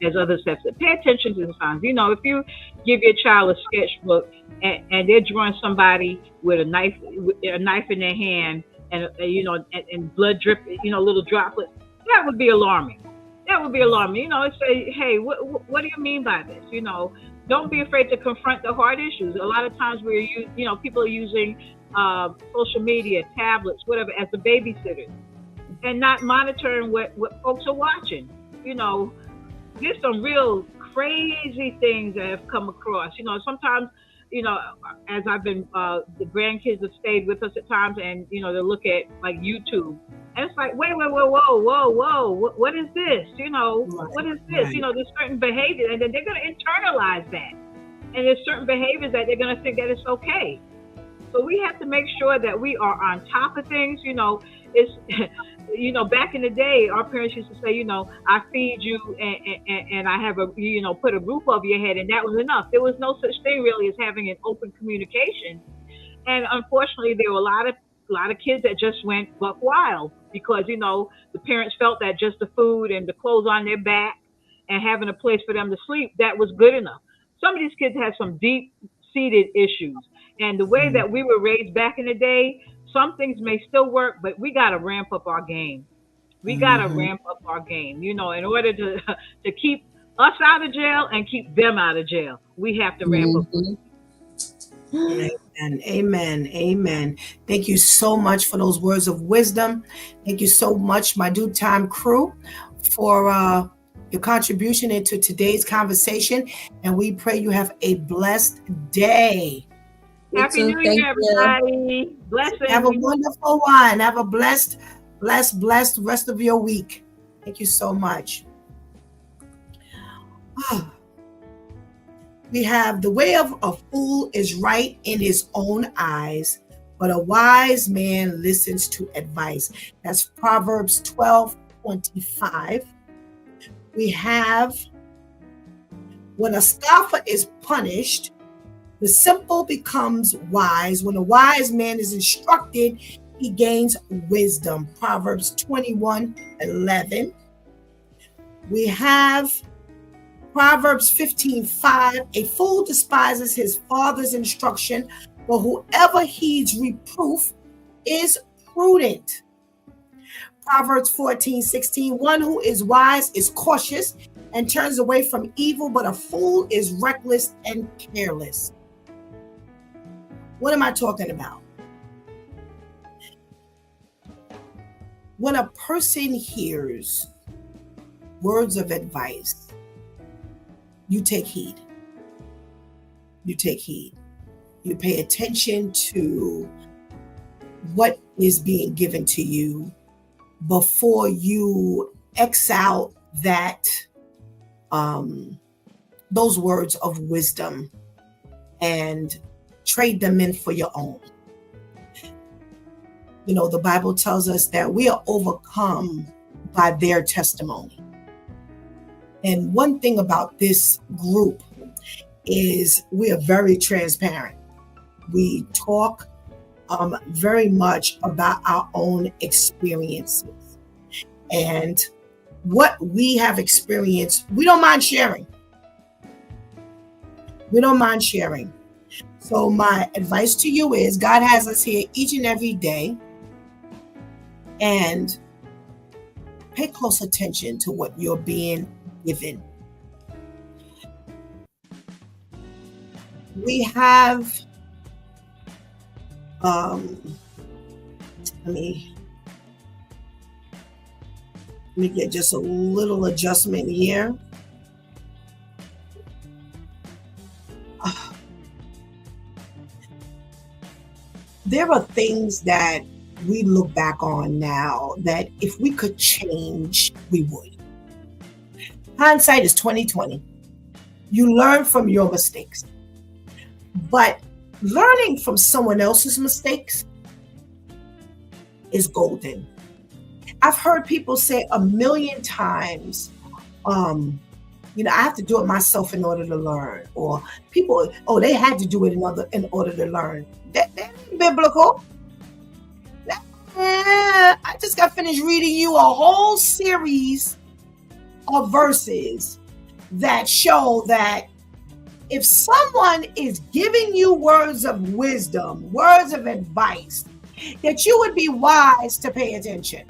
as others have said, pay attention to the signs. If you give your child a sketchbook and they're drawing somebody with a knife in their hand and blood drip, little droplets, that would be alarming. Say, hey, what do you mean by this? Don't be afraid to confront the hard issues. A lot of times people are using social media, tablets, whatever, as the babysitters and not monitoring what folks are watching. There's some real crazy things that have come across. Sometimes, as I've been, the grandkids have stayed with us at times and, they look at like YouTube. And it's like, whoa, what is this? What is this? Right. There's certain behaviors, and then they're going to internalize that. And there's certain behaviors that they're going to think that it's okay. So we have to make sure that we are on top of things. It's, back in the day, our parents used to say, I feed you and I have put a roof over your head, and that was enough. There was no such thing really as having an open communication. And unfortunately, there were a lot of kids that just went buck wild because, the parents felt that just the food and the clothes on their back and having a place for them to sleep, that was good enough. Some of these kids have some deep-seated issues. And the way that we were raised back in the day, some things may still work, but we got to ramp up our game. In order to keep us out of jail and keep them out of jail. We have to ramp up. Amen. Thank you so much for those words of wisdom. Thank you so much, my Due Time crew, for your contribution into today's conversation. And we pray you have a blessed day. Happy New Year, everybody. Blessings. Have a wonderful one. Have a blessed rest of your week. Thank you so much. We have the way of a fool is right in his own eyes, but a wise man listens to advice. That's Proverbs 12:25. We have, when a scoffer is punished, the simple becomes wise. When a wise man is instructed, he gains wisdom. Proverbs 21:11. We have Proverbs 15:5. A fool despises his father's instruction, but whoever heeds reproof is prudent. Proverbs 14:16. One who is wise is cautious and turns away from evil, but a fool is reckless and careless. What am I talking about? When a person hears words of advice, you take heed. You pay attention to what is being given to you before you X out those words of wisdom and trade them in for your own. You know, the Bible tells us that we are overcome by their testimony. And one thing about this group is we are very transparent. We talk very much about our own experiences. And what we have experienced, we don't mind sharing. We don't mind sharing. So my advice to you is God has us here each and every day. And pay close attention to what you're being given. We have, let me get just a little adjustment here. There are things that we look back on now that if we could change, we would. Hindsight is 20/20. You learn from your mistakes. But learning from someone else's mistakes is golden. I've heard people say a million times, you know, I have to do it myself in order to learn. Or people, oh, they had to do it in order to learn. That ain't biblical. I just got finished reading you a whole series of verses that show that if someone is giving you words of wisdom, words of advice, that you would be wise to pay attention.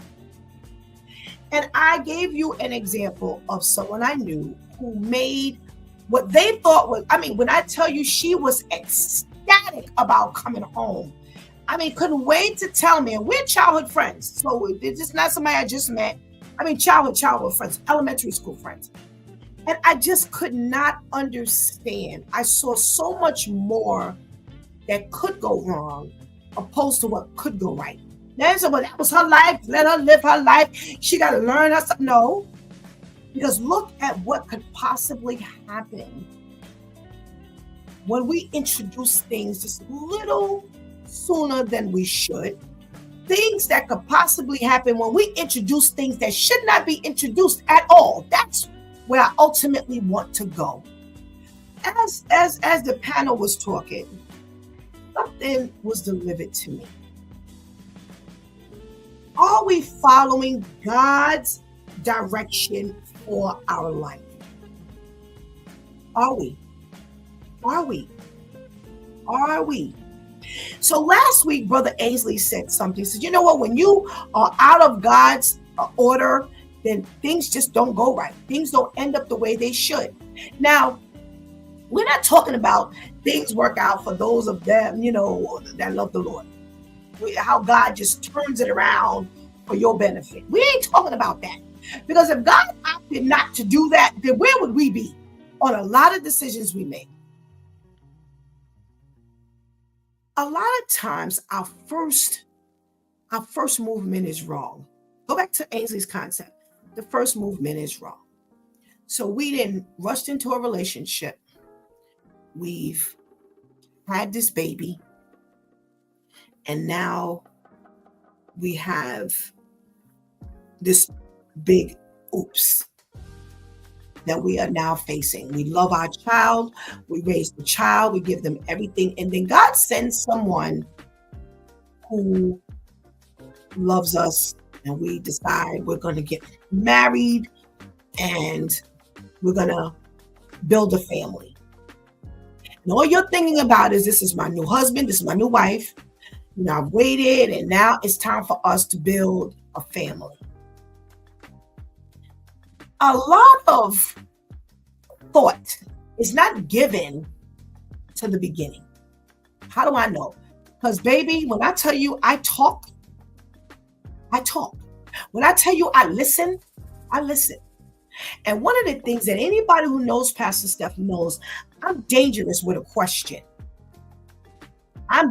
And I gave you an example of someone I knew who made what they thought was, I mean, when I tell you she was ecstatic about coming home, I mean, couldn't wait to tell me, and we're childhood friends. So it's just not somebody I just met. I mean, childhood friends, elementary school friends. And I just could not understand. I saw so much more that could go wrong opposed to what could go right. Then someone, that was her life. Let her live her life. She got to learn her stuff. No, because look at what could possibly happen when we introduce things just a little sooner than we should. Things that could possibly happen when we introduce things that should not be introduced at all. That's where I ultimately want to go. As the panel was talking, something was delivered to me. Are we following God's direction for our life? Are we? Are we? Are we? So last week, Brother Ainsley said something. He said, you know what? When you are out of God's order, then things just don't go right. Things don't end up the way they should. Now, we're not talking about things work out for those of them, you know, that love the Lord. How God just turns it around for your benefit. We ain't talking about that. Because if God opted not to do that, then where would we be on a lot of decisions we make? A lot of times our first movement is wrong. Go back to Ainsley's concept. The first movement is wrong. So we didn't rush into a relationship. We've had this baby. And now we have this big oops that we are now facing. We love our child. We raise the child. We give them everything. And then God sends someone who loves us. And we decide we're going to get married and we're going to build a family. And all you're thinking about is, this is my new husband. This is my new wife. You know, I've waited and now it's time for us to build a family. A lot of thought is not given to the beginning. How do I know? Because baby, when I tell you I talk. When I tell you I listen. And one of the things that anybody who knows Pastor Steph knows, I'm dangerous with a question. I'm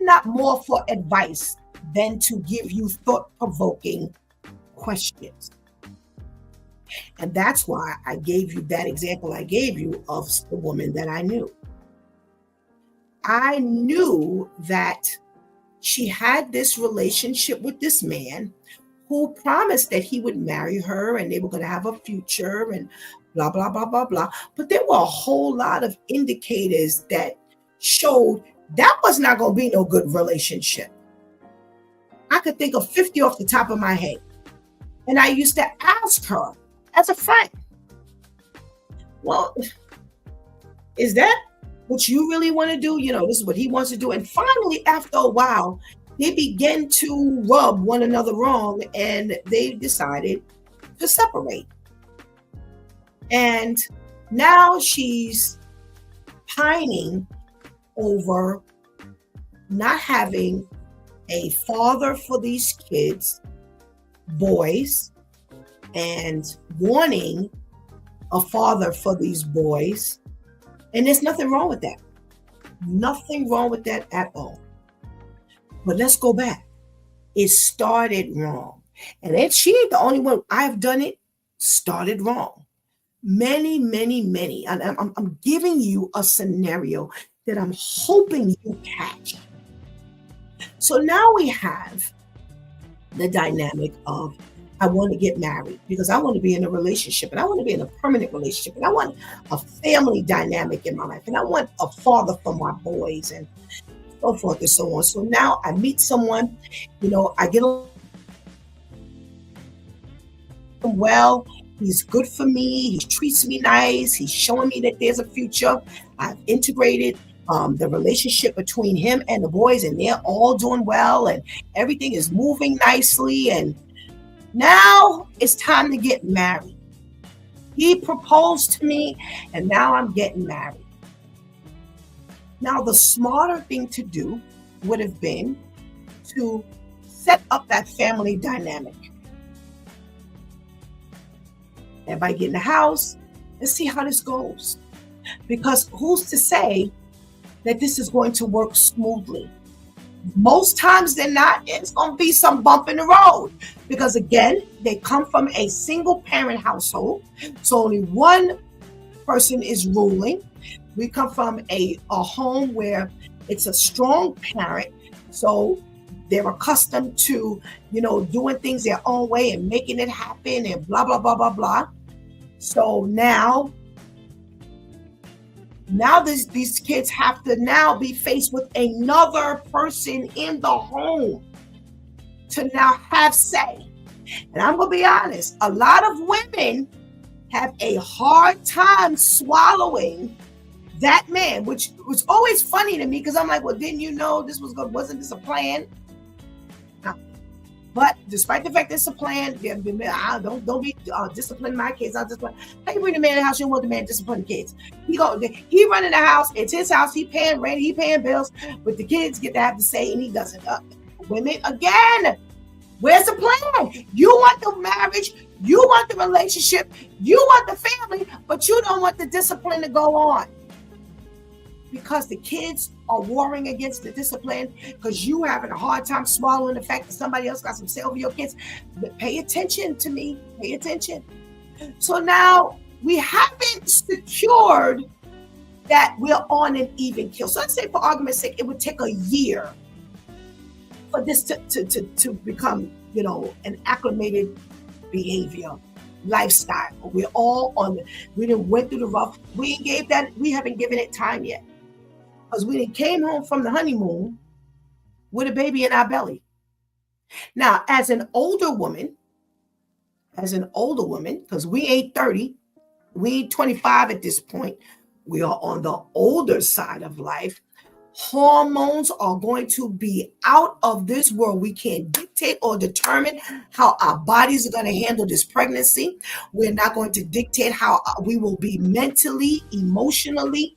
not more for advice than to give you thought-provoking questions. And that's why I gave you that example I gave you of the woman that I knew. I knew that she had this relationship with this man who promised that he would marry her and they were going to have a future and blah, blah, blah, blah, blah. But there were a whole lot of indicators that showed that was not going to be no good relationship. I could think of 50 off the top of my head. And I used to ask her as a friend, well, is that what you really want to do? You know, this is what he wants to do. And finally, after a while, they began to rub one another wrong and they decided to separate. And now she's pining over not having a father for these kids, boys, and wanting a father for these boys. And there's nothing wrong with that. Nothing wrong with that at all. But let's go back. It started wrong. And then she ain't the only one. I've done it, started wrong. Many, many, many. And I'm giving you a scenario that I'm hoping you catch. So now we have the dynamic of I want to get married because I want to be in a relationship and I want to be in a permanent relationship and I want a family dynamic in my life and I want a father for my boys and so forth and so on. So now I meet someone, you know, I get along well, he's good for me, he treats me nice, he's showing me that there's a future. I've integrated the relationship between him and the boys and they're all doing well and everything is moving nicely and now it's time to get married. He proposed to me and now I'm getting married. Now the smarter thing to do would have been to set up that family dynamic. Everybody get in the house, let's see how this goes. Because who's to say that this is going to work smoothly? Most times than not, it's going to be some bump in the road because again, they come from a single parent household. So only one person is ruling. We come from a home where it's a strong parent. So they're accustomed to, you know, doing things their own way and making it happen and blah, blah, blah, blah, blah. So now these kids have to now be faced with another person in the home to now have say. And I'm going to be honest, a lot of women have a hard time swallowing that man, which was always funny to me because I'm like, well, didn't you know this was good? Wasn't this a plan? No. But despite the fact that it's a plan, don't be disciplining my kids. I'll discipline. How you bring the man in the house? You don't want the man to discipline the kids. He running the house. It's his house. He paying rent. He paying bills. But the kids get to have to say, and he doesn't. Women, again, where's the plan? You want the marriage. You want the relationship. You want the family. But you don't want the discipline to go on. Because the kids are warring against the discipline because you having a hard time swallowing the fact that somebody else got some say over your kids. But pay attention to me. Pay attention. So now we haven't secured that we're on an even keel. So let's say for argument's sake, it would take a year for this to become, you know, an acclimated behavior, lifestyle. We're all on we didn't went through the rough. We haven't given it time yet. Because we came home from the honeymoon with a baby in our belly. Now, as an older woman, because we ain't 30, we ain't 25 at this point, we are on the older side of life. Hormones are going to be out of this world. We can't dictate or determine how our bodies are going to handle this pregnancy. We're not going to dictate how we will be mentally, emotionally.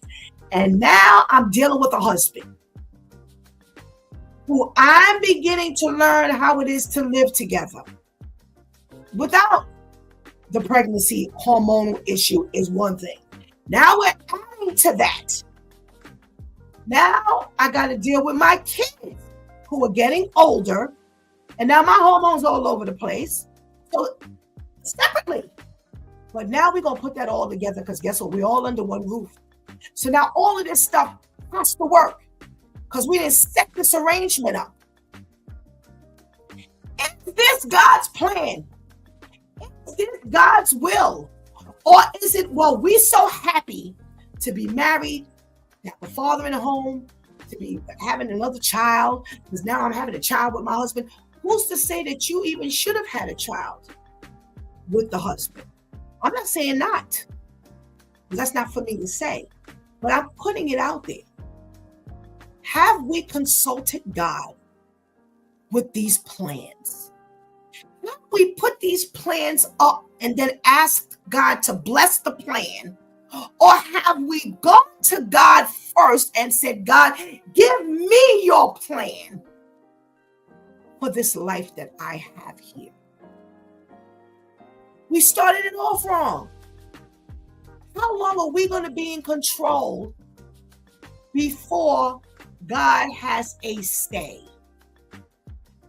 And now I'm dealing with a husband who I'm beginning to learn how it is to live together without the pregnancy hormonal issue is one thing. Now we're adding to that. Now I got to deal with my kids who are getting older. And now my hormones all over the place. So separately. But now we're going to put that all together because guess what? We're all under one roof. So now all of this stuff has to work. because we didn't set this arrangement up. Is this God's plan? Is this God's will? Or is it, well, we're so happy to be married, to have a father in the home, to be having another child, because now I'm having a child with my husband. Who's to say that you even should have had a child with the husband? I'm not saying not. That's not for me to say, but I'm putting it out there. Have we consulted God with these plans? Have we put these plans up and then asked God to bless the plan? Or have we gone to God first and said, God, give me your plan for this life that I have here? We started it off wrong. How long are we going to be in control before God has a say?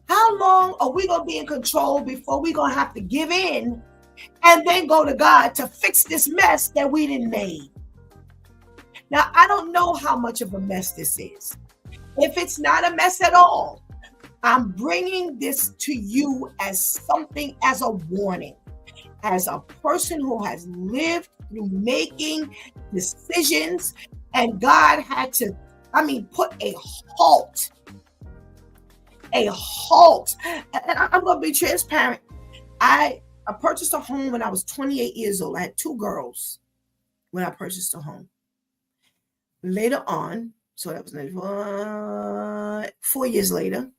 How long are we going to be in control before we're going to have to give in and then go to God to fix this mess that we didn't make? Now, I don't know how much of a mess this is. If it's not a mess at all, I'm bringing this to you as something, as a warning, as a person who has lived through making decisions, and God had to, put a halt. A halt. And I'm going to be transparent. I purchased a home when I was 28 years old. I had 2 girls when I purchased a home. Later on, so that was 4 years later,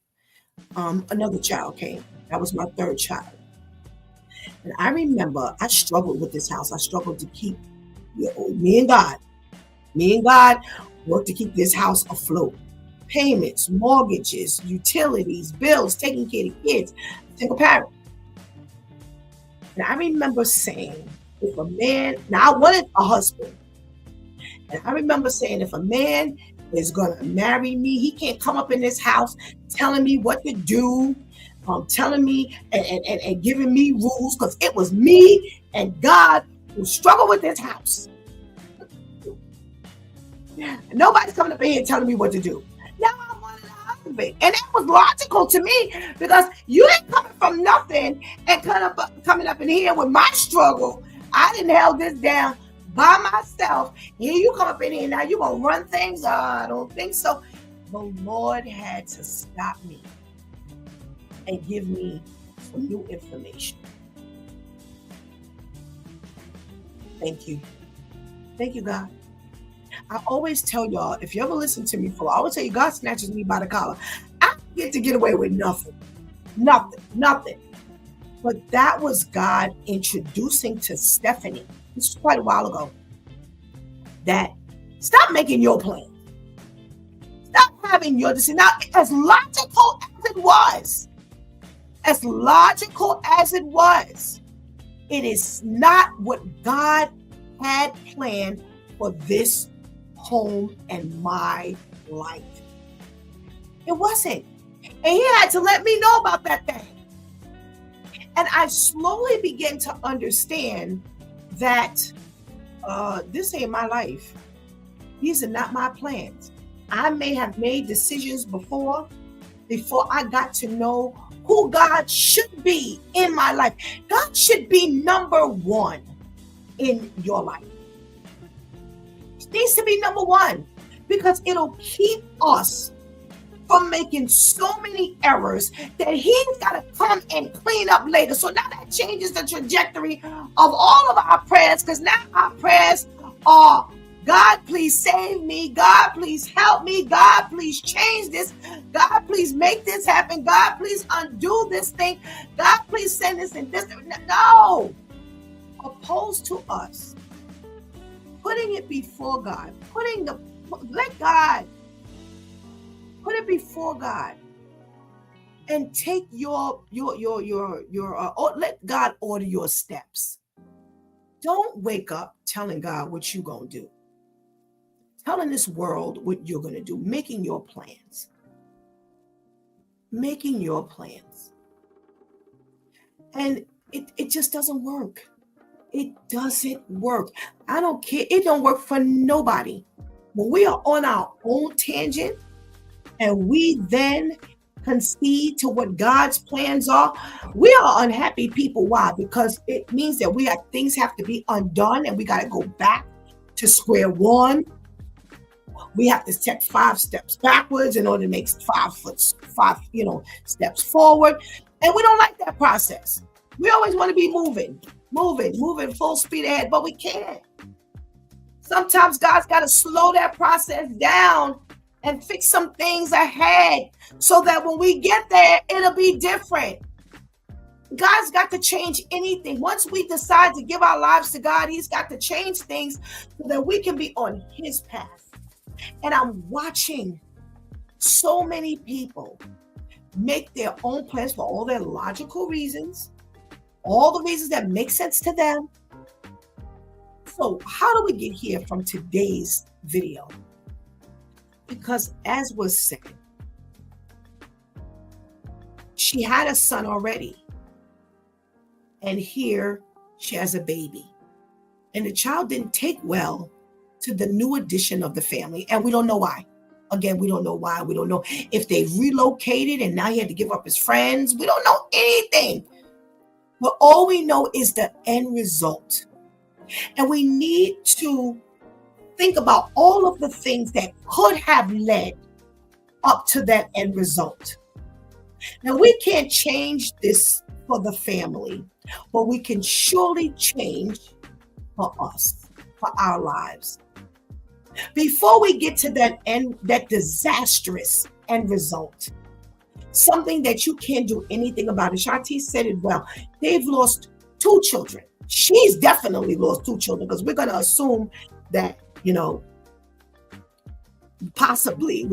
another child came. That was my 3rd child. And I remember I struggled with this house. I struggled to keep, me and God worked to keep this house afloat. Payments, mortgages, utilities, bills, taking care of kids, single parent. And I remember saying, if a man, now I wanted a husband. And I remember saying, if a man is going to marry me, he can't come up in this house telling me what to do, telling me and giving me rules, because it was me and God who struggled with this house. Nobody's coming up in here telling me what to do. Now I wanted a husband. And that was logical to me, because you ain't coming from nothing and coming up in here with my struggle. I didn't held this down by myself. Here you come up in here, now you gonna run things? I don't think so. The Lord had to stop me and give me some new information. Thank you. Thank you, God. I always tell y'all, if you ever listen to me before, I always tell you, God snatches me by the collar. I get to get away with nothing. But that was God introducing to Stephanie, this was quite a while ago, that stop making your plan. Stop having your decision. Now, as logical as it was, it is not what God had planned for this home and my life. It wasn't. And he had to let me know about that thing. And I slowly began to understand that this ain't my life. These are not my plans. I may have made decisions before I got to know who God should be in my life. God should be number 1 in your life. He needs to be number 1, because it'll keep us from making so many errors that he's got to come and clean up later. So now that changes the trajectory of all of our prayers, because now our prayers are, God, please save me. God, please help me. God, please change this. God, please make this happen. God, please undo this thing. God, please send this and this. No. Opposed to us putting it before God, let God put it before God, and take let God order your steps. Don't wake up telling God what you're gonna do, telling this world what you're gonna do, making your plans, and it just doesn't work. It doesn't work. I don't care. It don't work for nobody. When we are on our own tangent, and we then concede to what God's plans are, we are unhappy people. Why? Because it means that things have to be undone, and we got to go back to square one. We have to take 5 steps backwards in order to make 5 steps forward. And we don't like that process. We always want to be moving full speed ahead, but we can't. Sometimes God's got to slow that process down and fix some things ahead so that when we get there, it'll be different. God's got to change anything. Once we decide to give our lives to God, He's got to change things so that we can be on His path. And I'm watching so many people make their own plans for all their logical reasons, all the reasons that make sense to them. So how do we get here from today's video? Because as was said, she had a son already. And here she has a baby. And the child didn't take well to the new addition of the family. And we don't know why. Again, we don't know why. We don't know if they relocated and now he had to give up his friends. We don't know anything. But all we know is the end result. And we need to think about all of the things that could have led up to that end result. Now, we can't change this for the family, but we can surely change for us, for our lives. Before we get to that disastrous end result, something that you can't do anything about it. Shanti said it well. They've lost 2 children. She's definitely lost 2 children, because we're going to assume that, possibly,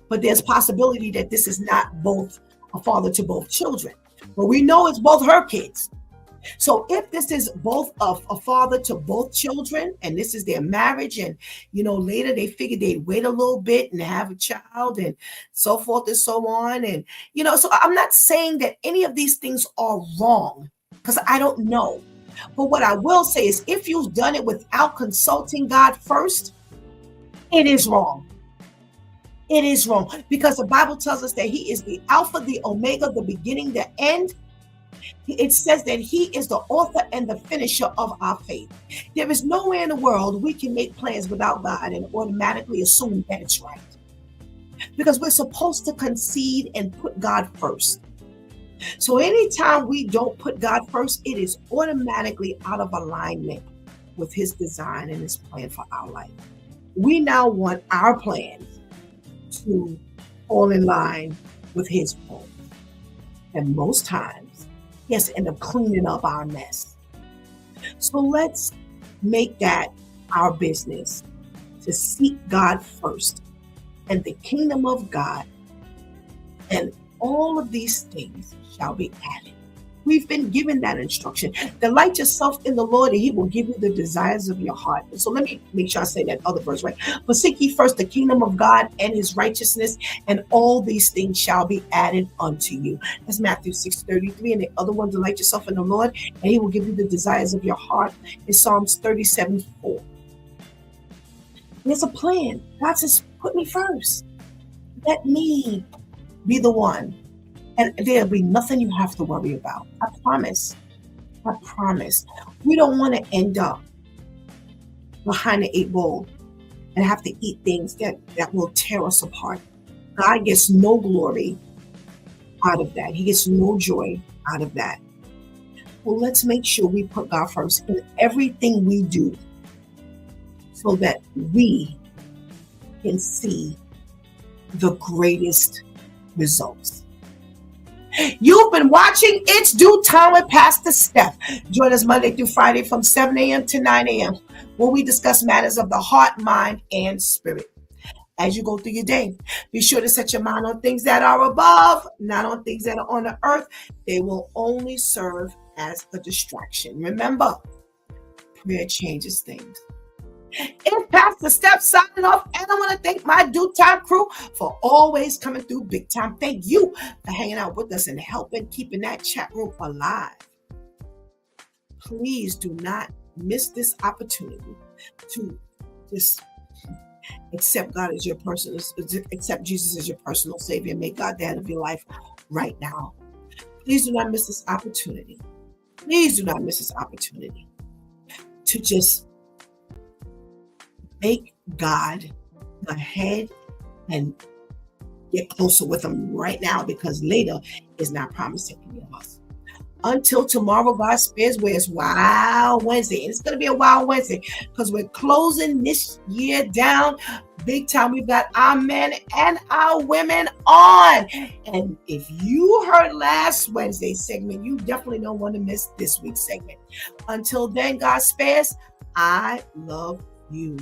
but there's possibility that this is not both a father to both children. But we know it's both her kids. So if this is both a father to both children, and this is their marriage, and later they figured they'd wait a little bit and have a child and so forth and so on. And so I'm not saying that any of these things are wrong, because I don't know. But what I will say is, if you've done it without consulting God first, it is wrong. It is wrong, because the Bible tells us that He is the Alpha, the Omega, the beginning, the end. It says that He is the author and the finisher of our faith. There is nowhere in the world we can make plans without God and automatically assume that it's right, because we're supposed to concede and put God first. So anytime we don't put God first, it is automatically out of alignment with His design and His plan for our life. We now want our plans to fall in line with His plan. And most times, He has to end up cleaning up our mess. So let's make that our business, to seek God first and the kingdom of God, and all of these things shall be added. We've been given that instruction. Delight yourself in the Lord, and He will give you the desires of your heart. So let me make sure I say that other verse right. But seek ye first the kingdom of God and His righteousness, and all these things shall be added unto you. That's Matthew 6:33. And the other one, delight yourself in the Lord, and He will give you the desires of your heart, is Psalms 37:4. There's a plan. God says, put me first. Let me be the one. And there'll be nothing you have to worry about. I promise. I promise. We don't want to end up behind the 8 ball and have to eat things that will tear us apart. God gets no glory out of that. He gets no joy out of that. Well, let's make sure we put God first in everything we do, so that we can see the greatest results. You've been watching It's Due Time with Pastor Steph. Join us Monday through Friday from 7 a.m. to 9 a.m. where we discuss matters of the heart, mind, and spirit. As you go through your day, be sure to set your mind on things that are above, not on things that are on the earth. They will only serve as a distraction. Remember, prayer changes things. It's Pastor Steph signing off, and I want to thank my Due Time crew for always coming through big time. Thank you for hanging out with us and helping keeping that chat room alive. Please do not miss this opportunity to just accept God as your personal, accept Jesus as your personal Savior. Make God the head of your life right now. Please do not miss this opportunity. Please do not miss this opportunity to just make God the head and get closer with Him right now, because later is not promised to any of us. Until tomorrow, God spares, where it's Wild Wednesday. And it's going to be a Wild Wednesday because we're closing this year down big time. We've got our men and our women on. And if you heard last Wednesday's segment, you definitely don't want to miss this week's segment. Until then, God spares. I love you.